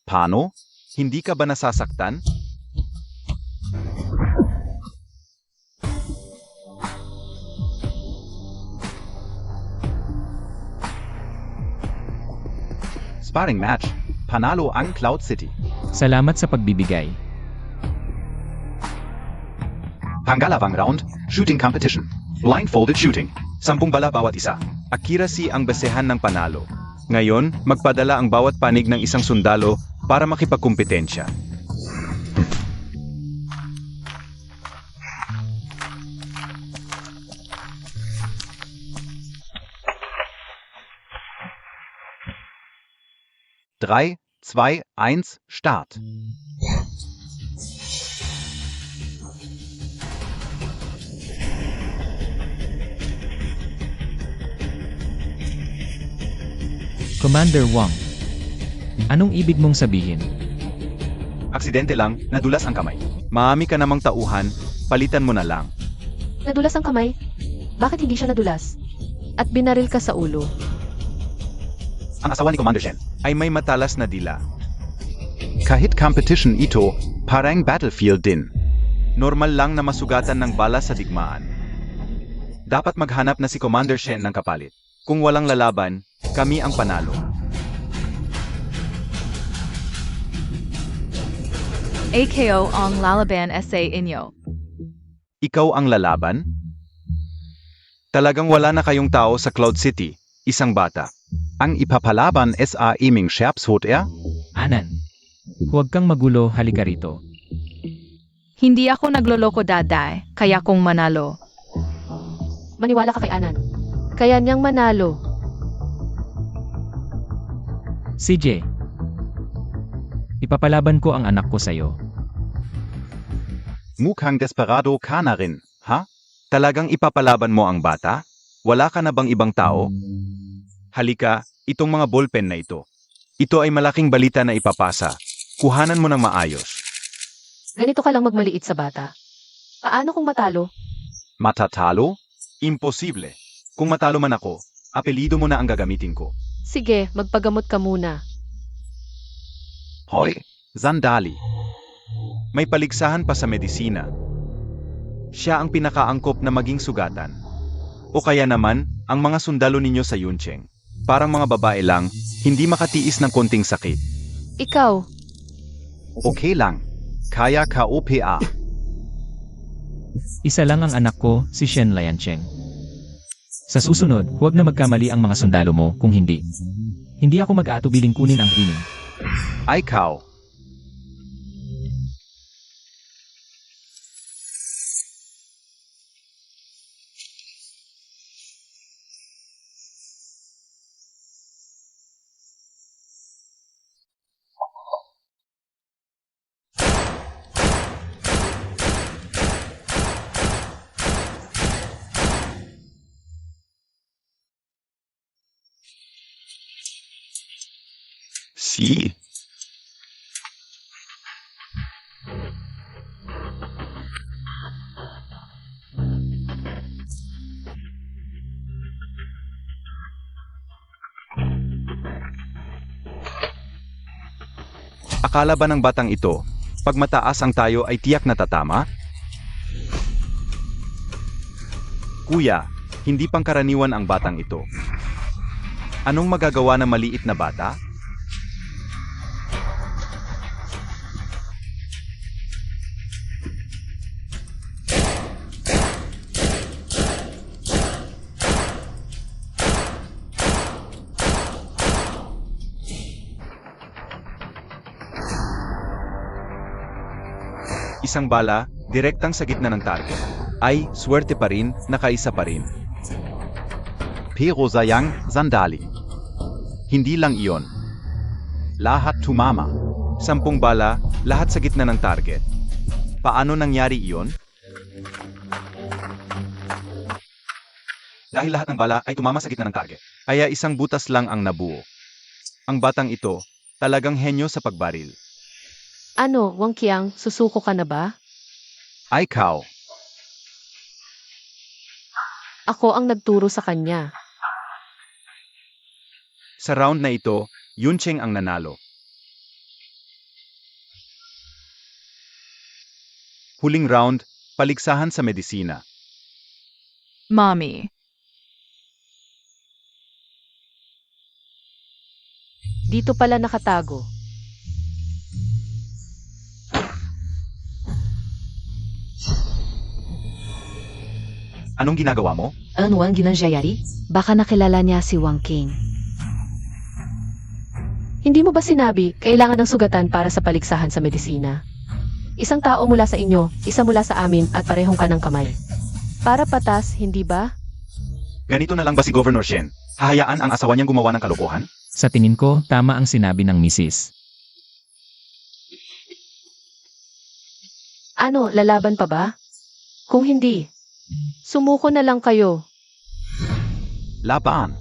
Paano? Hindi ka ba nasasaktan? Sparring match. Panalo ang Cloud City. Salamat sa pagbibigay. Pangalawang round, shooting competition. Blindfolded shooting. 10 bala bawat isa. Accuracy ang basehan ng panalo. Ngayon, magpadala ang bawat panig ng isang sundalo para makipagkumpetensya. Drei, zwei, eins, Start. Commander Wang, anong ibig mong sabihin? Aksidente lang, nadulas ang kamay. Maami ka namang tauhan, palitan mo na lang. Nadulas ang kamay? Bakit hindi siya nadulas? At binaril ka sa ulo. Ang asawa ni Commander Shen ay may matalas na dila. Kahit competition ito, parang battlefield din. Normal lang na masugatan ng bala sa digmaan. Dapat maghanap na si Commander Shen ng kapalit. Kung walang lalaban, kami ang panalo. AKO ang lalaban sa inyo. Ikaw ang lalaban? Talagang wala na kayong tao sa Cloud City, isang bata. Ang ipapalaban sa iming Sherpshot Anan, huwag kang magulo, halika rito. Hindi ako nagloloko daday, kaya kung manalo. Maniwala ka kay Anan. Kaya niyang manalo. CJ, ipapalaban ko ang anak ko sa'yo. Mukhang desperado ka na rin, ha? Talagang ipapalaban mo ang bata? Wala ka na bang ibang tao? Halika, itong mga ballpen na ito. Ito ay malaking balita na ipapasa. Kuhanan mo ng maayos. Ganito ka lang magmaliit sa bata. Paano kung matalo? Matatalo? Imposible. Kung matalo man ako, apelido mo na ang gagamitin ko. Sige, magpagamot ka muna. Hoy, Zandali. May paligsahan pa sa medisina. Siya ang pinakaangkop na maging sugatan. O kaya naman, ang mga sundalo ninyo sa Yuncheng. Parang mga babae lang, hindi makatiis ng konting sakit. Ikaw, Okay lang. Kaya ka OPA. Isa lang ang anak ko, si Shen Liancheng. Sa susunod, huwag na magkamali ang mga sundalo mo, kung hindi. Hindi ako mag-aatubiling kunin ang training. Ay kao. Si. Akala ba ng batang ito, pag mataas ang tayo ay tiyak na tatama? Kuya, hindi pangkaraniwan ang batang ito. Anong magagawa ng maliit na bata? Isang bala, direktang sa gitna ng target. Ay, swerte pa rin, nakaisa pa rin. Pero sayang, Zandali. Hindi lang iyon. Lahat tumama. 10 bala, lahat sa gitna ng target. Paano nangyari iyon? Dahil lahat ng bala ay tumama sa gitna ng target. Kaya isang butas lang ang nabuo. Ang batang ito, talagang henyo sa pagbaril. ano, Wang Qiang, susuko ka na ba? Ay kao. Ako ang nagturo sa kanya. Sa round na ito, Yuncheng ang nanalo. Huling round, paligsahan sa medisina. Mommy. Dito pala nakatago. Anong ginagawa mo? Ano ang ginangyayari? Baka nakilala niya si Wang King. Hindi mo ba sinabi, kailangan ng sugatan para sa paligsahan sa medisina? Isang tao mula sa inyo, isa mula sa amin, at parehong kanang kamay. Para patas, hindi ba? Ganito na lang ba si Governor Shen? Hahayaan ang asawa niyang gumawa ng kalokohan? Sa tingin ko, tama ang sinabi ng misis. Ano, lalaban pa ba? Kung hindi, sumuko na lang kayo. Laban.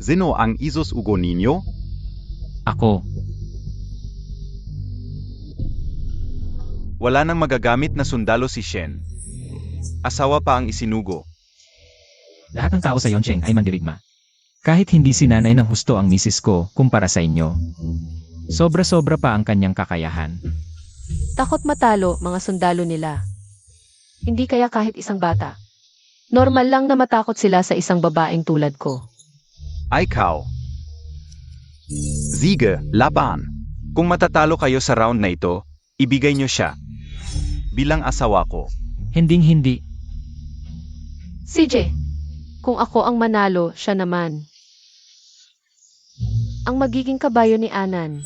Sino ang isos ugo ninyo? Ako, Wala nang magagamit na sundalo si Shen. Asawa pa ang isinugo. lahat ng tao sa Yoncheng ay mandirigma. Kahit hindi sinanay ng husto ang misis ko kumpara sa inyo. Sobra-sobra pa ang kanyang kakayahan. Takot matalo, mga sundalo nila. Hindi kaya kahit isang bata. Normal lang na matakot sila sa isang babaeng tulad ko. Ikaw. Sige, laban. Kung matatalo kayo sa round na ito, ibigay niyo siya. Bilang asawa ko. Hinding-hindi. CJ, kung ako ang manalo, siya naman. Ang magiging kabayo ni Anan.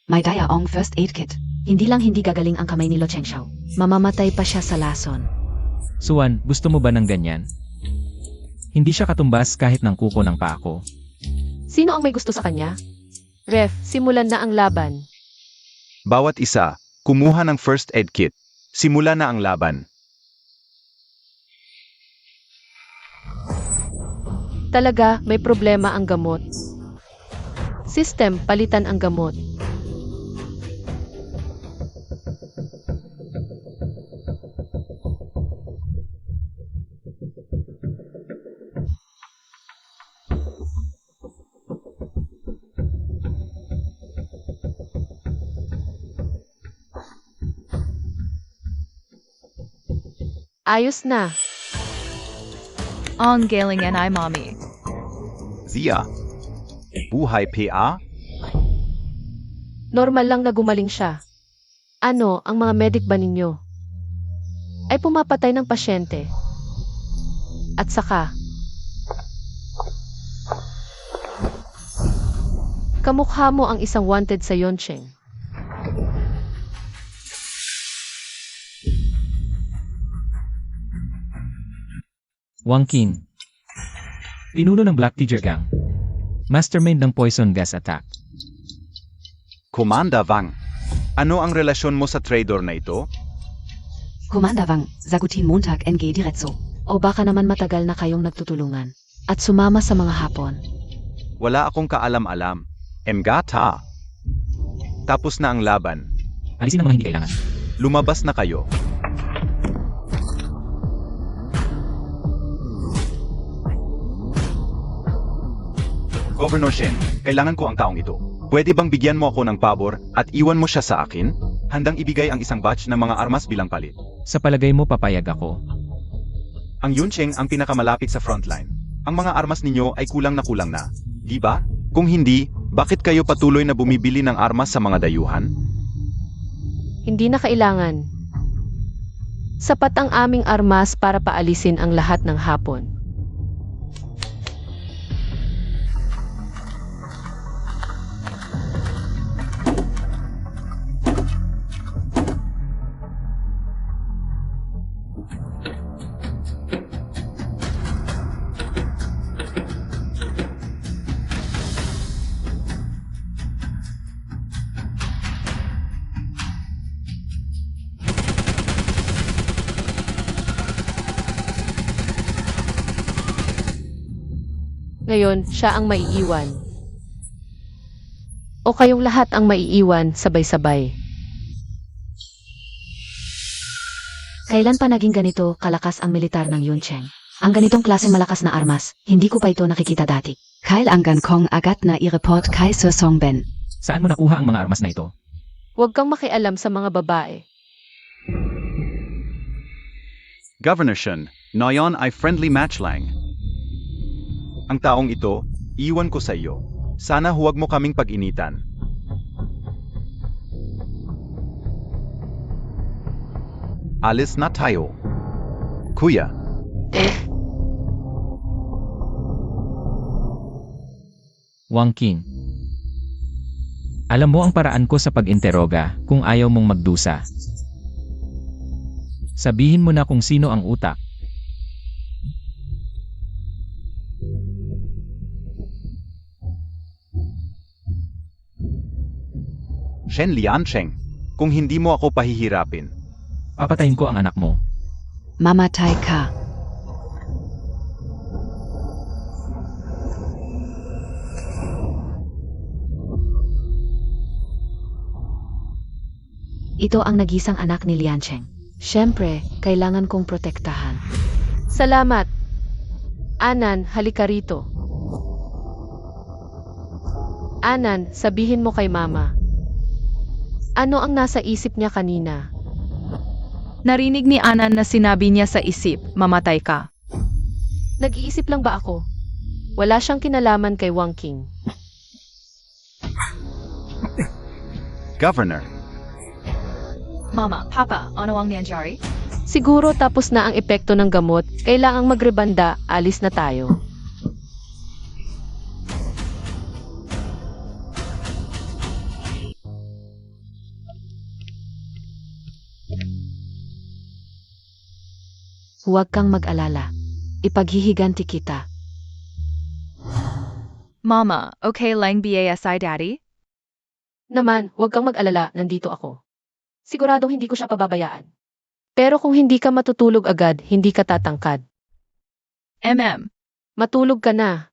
May dayaong first aid kit. Hindi lang hindi gagaling ang kamay ni Lo Chengxiao. Mamamatay pa siya sa lason. Suwan, gusto mo ba ng ganyan? Hindi siya katumbas kahit ng kuko ng paa ko. Sino ang may gusto sa kanya? Ref, simulan na ang laban. Bawat isa, kumuha ng first aid kit. Simula na ang laban. Talaga, may problema ang gamot. System, palitan ang gamot. Ayos na. Ang galing yan ay mommy. Zia. Buhay PA? Normal lang na gumaling siya. Ano, ang mga medic ba ninyo? Ay pumapatay ng pasyente. At saka, kamukha mo ang isang wanted sa Yoncheng. Wang Qin. Pinuno ng Black Tiger Gang. Mastermind ng poison gas attack. Commander Wang. Ano ang relasyon mo sa trader na ito? Commander Wang, sagutin Montag NG diretso. O baka naman matagal na kayong nagtutulungan. At sumama sa mga hapon. Wala akong kaalam-alam. Emgata. Tapos na ang laban. Alisin ang mga hindi kailangan. Lumabas na kayo. Governor Shen, kailangan ko ang taong ito. Pwede bang bigyan mo ako ng pabor at iwan mo siya sa akin? Handang ibigay ang isang batch ng mga armas bilang palit. Sa palagay mo papayag ako. Ang Yuncheng ang pinakamalapit sa frontline. Ang mga armas ninyo ay kulang na, di ba? Kung hindi, bakit kayo patuloy na bumibili ng armas sa mga dayuhan? Hindi na kailangan. Sapat ang aming armas para paalisin ang lahat ng hapon. Ngayon, siya ang maiiwan. O kayong lahat ang maiiwan sabay-sabay. Kailan pa naging ganito kalakas ang militar ng Yuncheng? Ang ganitong klaseng malakas na armas, hindi ko pa ito nakikita dati. Kyle Angan Kong agat na i-report kay Sir Songben. Saan mo nakuha ang mga armas na ito? Huwag kang makialam sa mga babae. Governor Shen, ngayon ay friendly match lang. Ang taong ito, iwan ko sa iyo. Sana huwag mo kaming pag-initan. Alis na tayo. Kuya, Wang King. Alam mo ang paraan ko sa pag-interoga kung ayaw mong magdusa. Sabihin mo na kung sino ang utak. Shen Liancheng, kung hindi mo ako pahihirapin. Papatayin ko ang anak mo. Mamatay ka. Ito ang nagisang anak ni Liancheng. Siyempre, kailangan kong protektahan. Salamat. Anan, halika rito. Anan, sabihin mo kay mama. Ano ang nasa isip niya kanina? Narinig ni Anan na sinabi niya sa isip, mamatay ka. Nag-iisip lang ba ako? Wala siyang kinalaman kay Wang King. Governor, Mama, Papa, ano ang nangyari? Siguro tapos na ang epekto ng gamot, kailangang magrebanda, alis na tayo. Huwag kang mag-alala. Ipaghihiganti kita. Mama, okay lang BASI daddy? Naman, huwag kang mag-alala, nandito ako. Siguradong hindi ko siya pababayaan. Pero kung hindi ka matutulog agad, hindi ka tatangkad. Matulog ka na.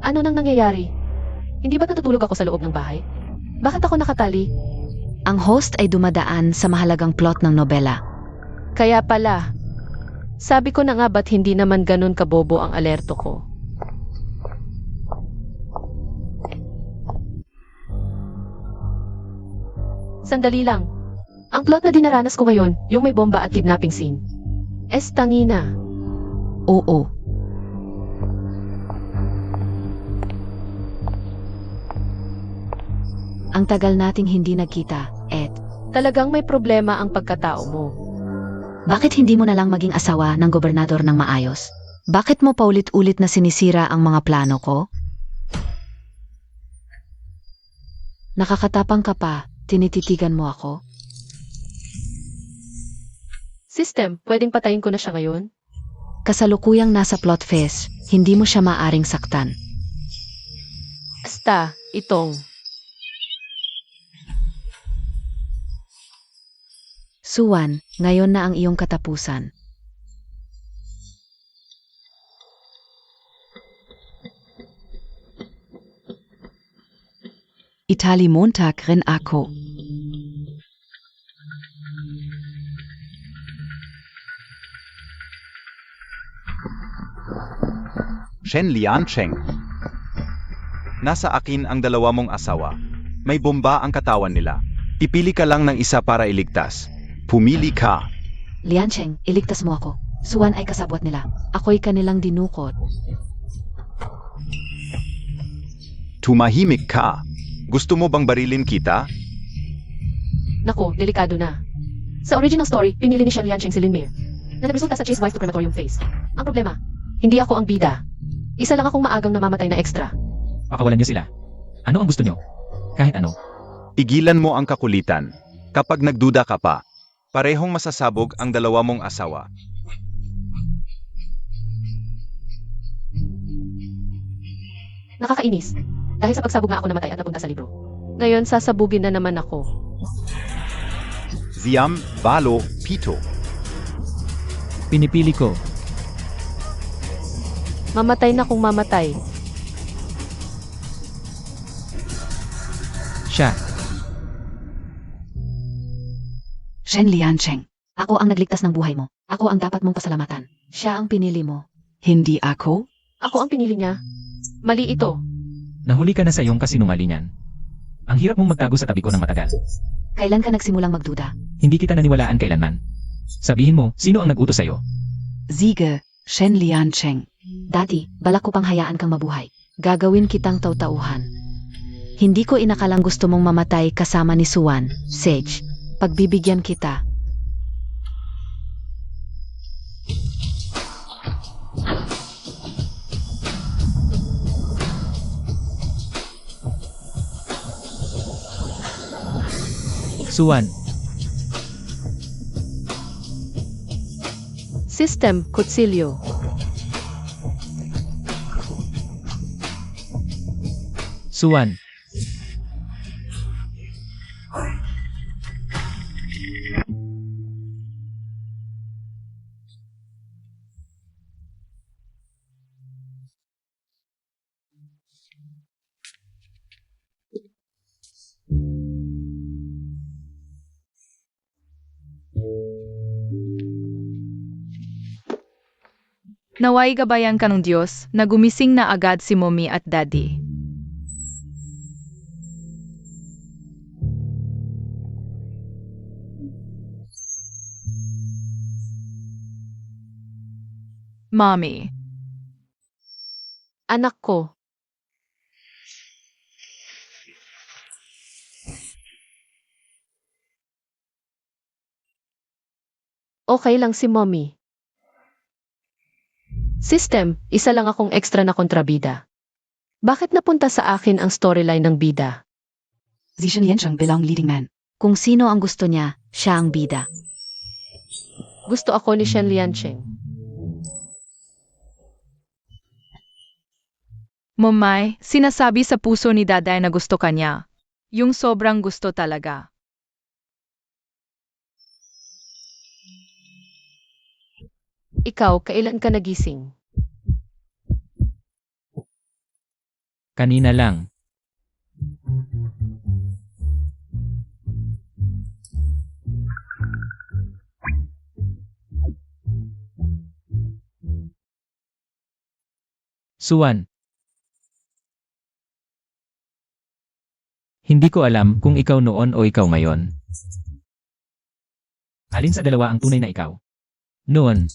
Ano nang nangyayari? Hindi ba natutulog ako sa loob ng bahay? Bakit ako nakatali? Ang host ay dumadaan sa mahalagang plot ng nobela. Kaya pala, sabi ko na nga ba't hindi naman ganun kabobo ang alerto ko. Sandali lang. Ang plot na dinaranas ko ngayon, yung may bomba at kidnapping scene. Tangina. Oo. Ang tagal nating hindi nagkita, Ed. Talagang may problema ang pagkatao mo. Bakit hindi mo na lang maging asawa ng gobernador ng maayos? Bakit mo paulit-ulit na sinisira ang mga plano ko? Nakakatapang ka pa, tinititigan mo ako? System, pwedeng patayin ko na siya ngayon? Kasalukuyang nasa plot phase, hindi mo siya maaring saktan. Itong. Suwan, ngayon na ang iyong katapusan. Itali Montag rin ako. Shen Liancheng. Nasa akin ang dalawa mong asawa. May bomba ang katawan nila. Pipili ka lang ng isa para iligtas. Pumili ka. Liancheng, iligtas mo ako. Suwan ay kasabwat nila. Ako'y kanilang dinukot. Tumahimik ka. Gusto mo bang barilin kita? Naku, delikado na. Sa original story, pinili ni Shen Liancheng si Lin Mir, na nagresulta sa chase wife to crematorium phase. Ang problema, hindi ako ang bida. Isa lang akong maagang namamatay na extra. Pakawalan niyo sila. Ano ang gusto niyo? Kahit ano. Igilan mo ang kakulitan. Kapag nagduda ka pa, parehong masasabog ang dalawa mong asawa. Nakakainis. Dahil sa pagsabog nga ako namatay at napunta sa libro. Ngayon sasabugin na naman ako. Ziam, Balo, Pito. Pinipili ko. Mamatay na kung mamatay. Siya. Shen Liancheng, ako ang nagligtas ng buhay mo. Ako ang dapat mong pasalamatan. Siya ang pinili mo. Hindi ako? Ako ang pinili niya. Mali ito. Nahuli ka na sa iyong kasinungalingan. Ang hirap mong magtago sa tabi ko ng matagal. Kailan ka nagsimulang magduda? Hindi kita naniwalaan kailanman. Sabihin mo, sino ang nag-utos sa'yo? Siege, Shen Liancheng. Dati, balak ko pang hayaan kang mabuhay. Gagawin kitang tautauhan. Hindi ko inakalang gusto mong mamatay kasama ni Suwan, Sage. Pagbibigyan kita. Suwan, System, Kutsilyo. Suwan. Naway gabayan ka ng Diyos na gumising na agad si Mommy at Daddy. Mommy, Anak ko. Okay lang si Mommy. System, isa lang akong extra na kontrabida. Bakit napunta sa akin ang storyline ng bida? Sie Shen Liancheng bilang leading man. Kung sino ang gusto niya, siya ang bida. Gusto ako ni Shen Liancheng. Momay, sinasabi sa puso ni Daday na gusto ka niya. Yung sobrang gusto talaga. Ikaw, kailan ka nagising? Kanina lang. Suwan. Hindi ko alam kung ikaw noon o ikaw ngayon. Alin sa dalawa ang tunay na ikaw? Noon.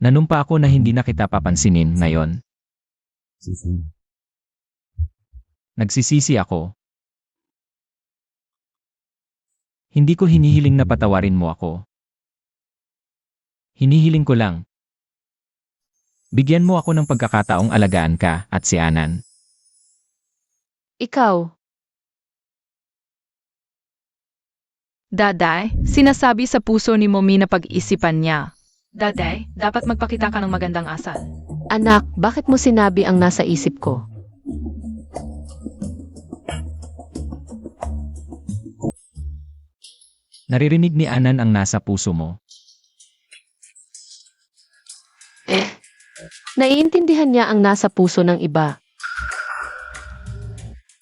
Nanumpa ako na hindi na kita papansinin ngayon. Nagsisisi ako. Hindi ko hinihiling na patawarin mo ako. Hinihiling ko lang. Bigyan mo ako ng pagkakataong alagaan ka at si Anan. Ikaw, Daday, sinasabi sa puso ni Mommy na pag-isipan niya. Daday, dapat magpakita ka ng magandang asal. anak, bakit mo sinabi ang nasa isip ko? Naririnig ni Anan ang nasa puso mo. Naiintindihan niya ang nasa puso ng iba.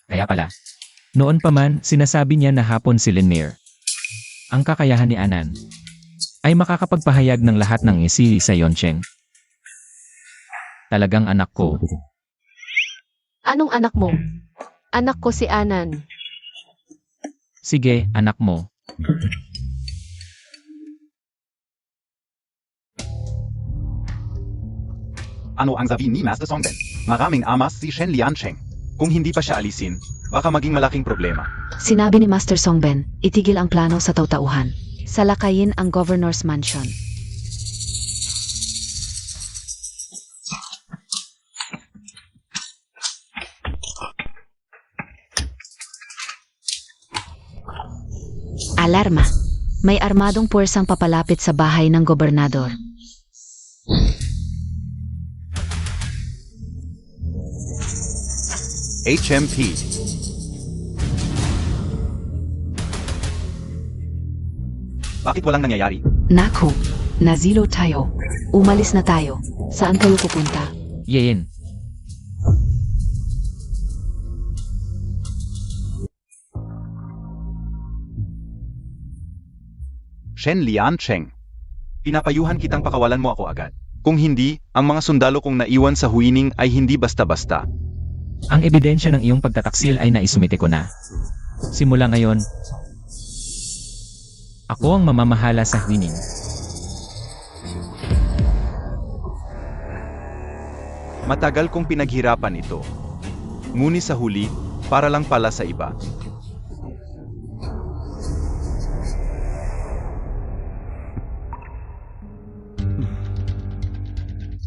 Kaya pala, noon pa man sinasabi niya na hapon si Linmere. Ang kakayahan ni Anan ay makakapagpahayag ng lahat ng isi sa Yoncheng. Talagang anak ko. Anong anak mo? Anak ko si Anan. Sige, anak mo. Ano ang sabi ni Master Songben? Maraming amas si Shen Liancheng. Kung hindi pa siya alisin, baka maging malaking problema. Sinabi ni Master Songben, itigil ang plano sa tautauhan. Salakayin ang Governor's Mansion. Alarma! May armadong puwersang papalapit sa bahay ng gobernador. HMP. Bakit walang nangyayari? Naku, Nazilo tayo. Umalis na tayo. Saan kayo pupunta? Yen. Shen Liancheng. Pinapayuhan kitang pakawalan mo ako agad. Kung hindi, ang mga sundalo kong naiwan sa huining ay hindi basta-basta. Ang ebidensya ng iyong pagtataksil ay naisumite ko na. Simula ngayon, ako ang mamamahala sa Huining. Matagal kong pinaghirapan ito. Ngunit sa huli, para lang pala sa iba.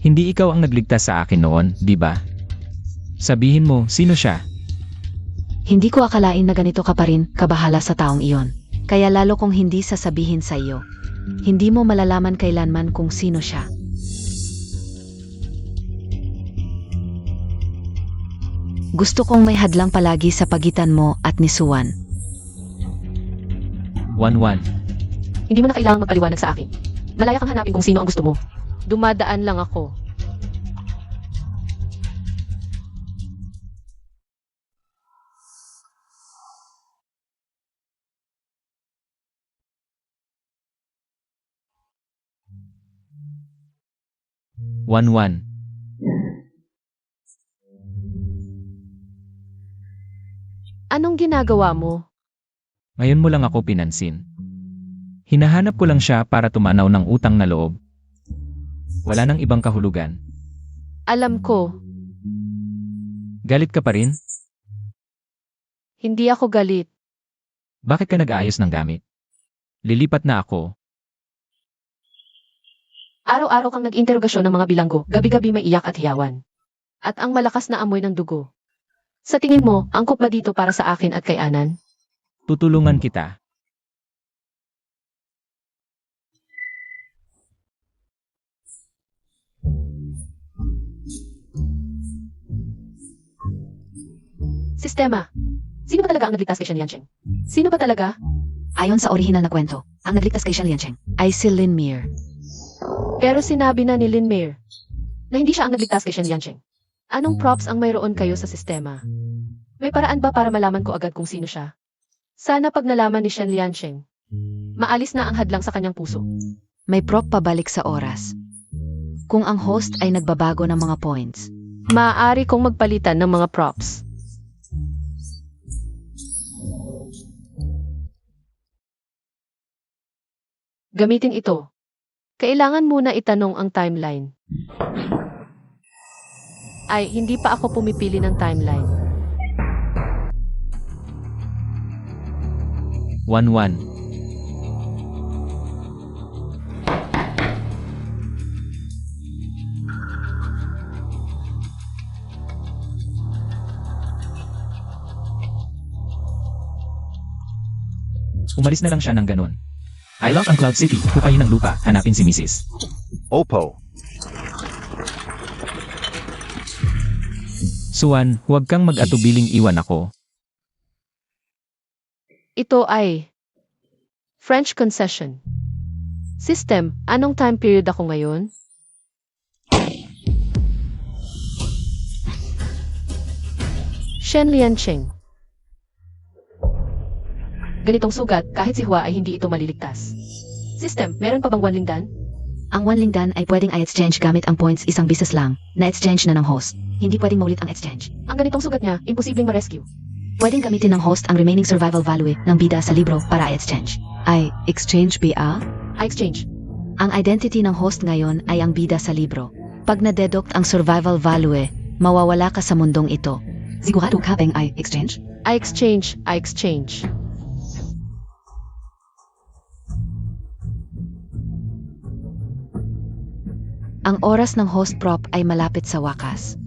Hindi ikaw ang nagligtas sa akin noon, di ba? Sabihin mo, sino siya? Hindi ko akalain na ganito ka pa rin kabahala sa taong iyon. Kaya lalo kong hindi sasabihin sa iyo. Hindi mo malalaman kailanman kung sino siya. Gusto kong may hadlang palagi sa pagitan mo at ni Suwan. 1-1. Hindi mo na kailangang magpaliwanag sa akin. Malaya kang hanapin kung sino ang gusto mo. Dumadaan lang ako. One. Anong ginagawa mo? Ngayon mo lang ako pinansin. Hinahanap ko lang siya para tumanaw ng utang na loob. Wala nang ibang kahulugan. Alam ko, Galit ka pa rin? hindi ako galit. Bakit ka nag-aayos ng gamit? Lilipat na ako. Araw-araw kang nag-interogasyon ng mga bilanggo, gabi-gabi may iyak at hiyawan. At ang malakas na amoy ng dugo. Sa tingin mo, angkop ba dito para sa akin at kay Anan? Tutulungan kita. Sistema. Sino ba talaga ang nagligtas kay Shen Liancheng? Sino ba talaga? Ayon sa orihinal na kwento, ang nagligtas kay Shen Liancheng ay si Lin Mir. Pero sinabi na ni Lin Mir na hindi siya ang nagligtas kay Shen Liancheng. Anong props ang mayroon kayo sa sistema? May paraan ba para malaman ko agad kung sino siya? Sana pag nalaman ni Shen Liancheng, maalis na ang hadlang sa kanyang puso. May prop pabalik sa oras. Kung ang host ay nagbabago ng mga points, Maaari kong magpalitan ng mga props. Gamitin ito. Kailangan muna itanong ang timeline. Ay, hindi pa ako pumipili ng timeline. 1-1. Umalis na lang siya ng ganun. I love ang Cloud City. Hukayin ng lupa. Hanapin si Mrs. Opo. Suwan, huwag kang mag-atubiling iwan ako. Ito ay French concession. System, anong time period ako ngayon? Shen Liancheng. Ganitong sugat, kahit si Hua ay hindi ito maliligtas. System, meron pa bang wanlingdan? ang Wanlingdan ay pwedeng i-exchange gamit ang points isang bisis lang, na-exchange na ng host. Hindi pwedeng maulit ang exchange. Ang ganitong sugat niya, imposibleng ma-rescue. Pwedeng gamitin ng host ang remaining survival value ng bida sa libro para i-exchange. I exchange BA. I-exchange. Ang identity ng host ngayon ay ang bida sa libro. Pag na-deduct ang survival value, mawawala ka sa mundong ito. Sigurado ka bang I exchange? I-exchange. I-exchange. Ang oras ng host prop ay malapit sa wakas.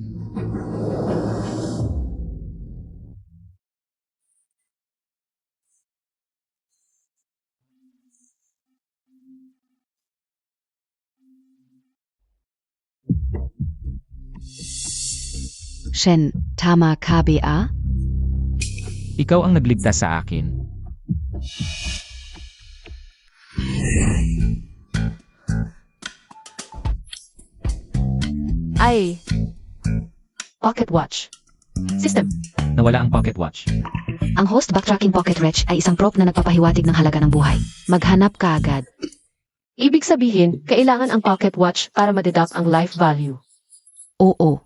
Shen, tama ka BA? Ikaw ang nagligtas sa akin. ay pocket watch. System. Nawala ang pocket watch. Ang host backtracking pocket wrench ay isang prop na nagpapahiwatig ng halaga ng buhay. Maghanap ka agad. Ibig sabihin, kailangan ang pocket watch para ma-deduct ang life value. Oo.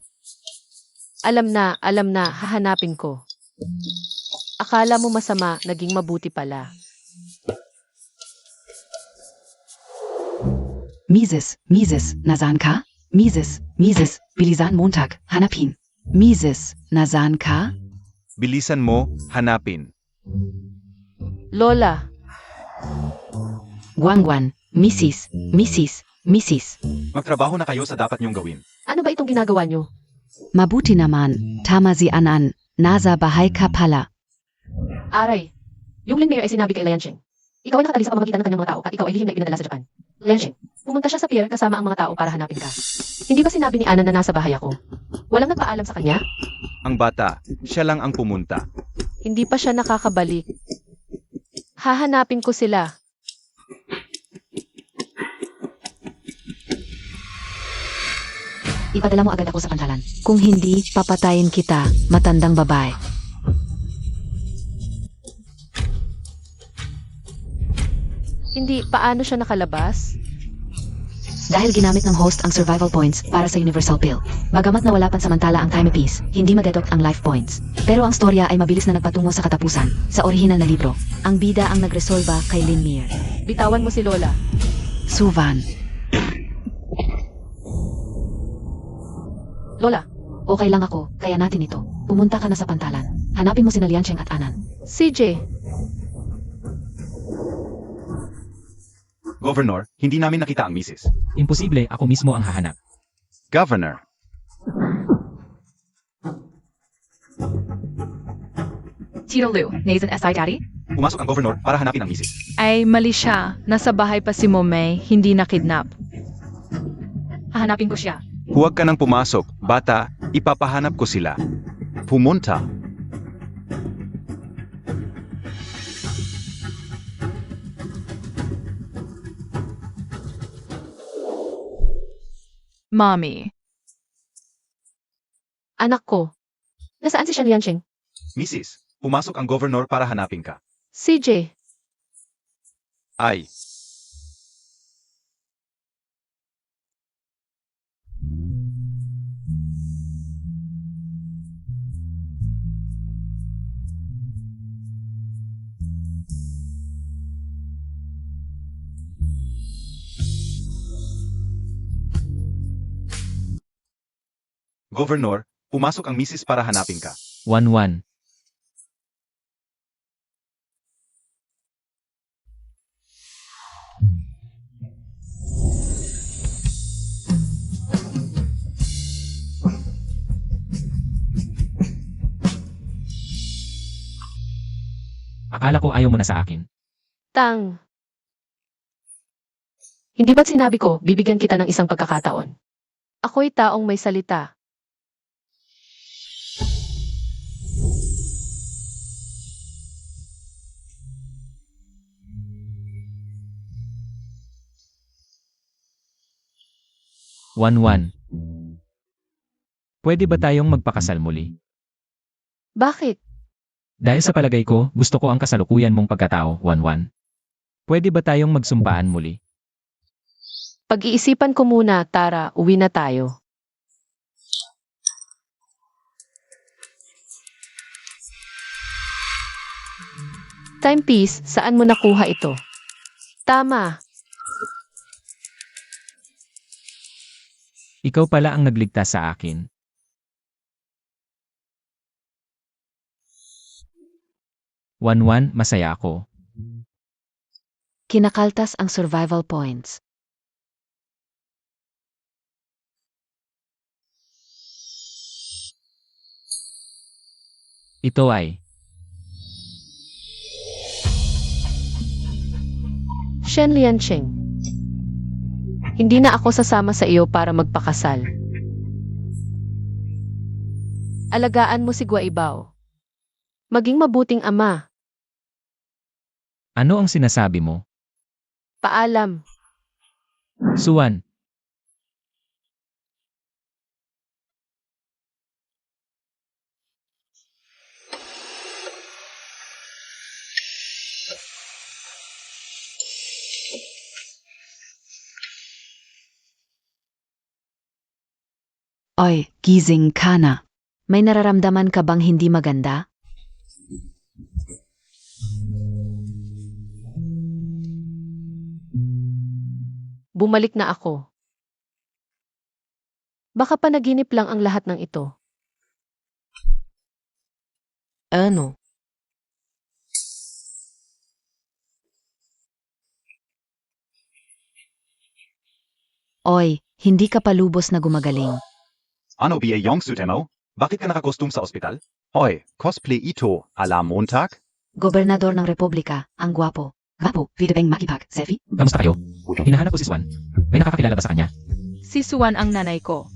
Alam na, hahanapin ko. Akala mo masama, naging mabuti pala. Mises, nasaan ka? Mises, bilisan Montag, hanapin. Mises, nasaan ka? Bilisan mo, hanapin. Lola, Guangguan, Mrs. Magtrabaho na kayo sa dapat niyong gawin. ano ba itong ginagawa nyo? Mabuti naman, tama si Anan, nasa bahay ka pala. Aray, yung Lin Mayor ay sinabi kay Liansheng. Ikaw ay nakatali sa pamamagitan ng kanyang mga tao at ikaw ay lihim na ipinadala sa Japan. Liansheng, pumunta siya sa pier kasama ang mga tao para hanapin ka. Hindi ba sinabi ni Ana na nasa bahay ako? Walang nagpaalam sa kanya? Ang bata, siya lang ang pumunta. Hindi pa siya nakakabalik. Hahanapin ko sila. Ipadala mo agad ako sa pantalan. Kung hindi, papatayin kita, matandang babae. Hindi, paano siya nakalabas? Dahil ginamit ng host ang survival points para sa universal pill. Bagamat nawala pansamantala ang timepiece, hindi madedoct ang life points. Pero ang storya ay mabilis na nagpatungo sa katapusan, sa orihinal na libro. Ang bida ang nagresolba kay Lin Mir. Bitawan mo si Lola. Suvan, Lola, Okay lang ako, kaya natin ito. Pumunta ka na sa pantalan. Hanapin mo sina Liansheng at Anan. CJ, Governor, hindi namin nakita ang misis. Imposible, ako mismo ang hahanap. Governor, Tito Lu, Nathan S.I. Daddy? pumasok ang governor para hanapin ang misis. Ay, mali siya. Nasa bahay pa si Momay, hindi na-kidnap. Hahanapin ko siya. Huwag ka nang pumasok, bata, ipapahanap ko sila. Pumunta. Mommy. anak ko. Nasaan si Liansheng? Misis, pumasok ang governor para hanapin ka. CJ, Ay, governor, pumasok ang misis para hanapin ka. 1-1. Akala ko ayaw mo na sa akin. Tang. Hindi ba't sinabi ko, bibigyan kita ng isang pagkakataon? Ako'y taong may salita. One. Pwede ba tayong magpakasal muli? Bakit? Dahil sa palagay ko, gusto ko ang kasalukuyan mong pagkatao, 1-1. Pwede ba tayong magsumpaan muli? Pag-iisipan ko muna, Tara, uwi na tayo. Timepiece, saan mo nakuha ito? Tama. Ikaw pala ang nagligtas sa akin. One, masaya ako. Kinakaltas ang survival points. Ito ay, Shen Liansheng. Hindi na ako sasama sa iyo para magpakasal. Alagaan mo si Guaibao. Maging mabuting ama. ano ang sinasabi mo? Paalam. Suwan, Oy, gising ka na. May nararamdaman ka bang hindi maganda? Bumalik na ako. Baka panaginip lang ang lahat ng ito. Ano? Oy, hindi ka pa lubos na gumagaling. Ano ba yung suit mo? Bakit ka nakakostum sa ospital? Hoy, cosplay ito, ala Montag? Gobernador ng Republika, ang gwapo. Vapo, pwede bang makipag, Sefi? Kamusta kayo? Hinahanap ko si Swan. May nakakakilala ba sa kanya? Si Suwan ang nanay ko.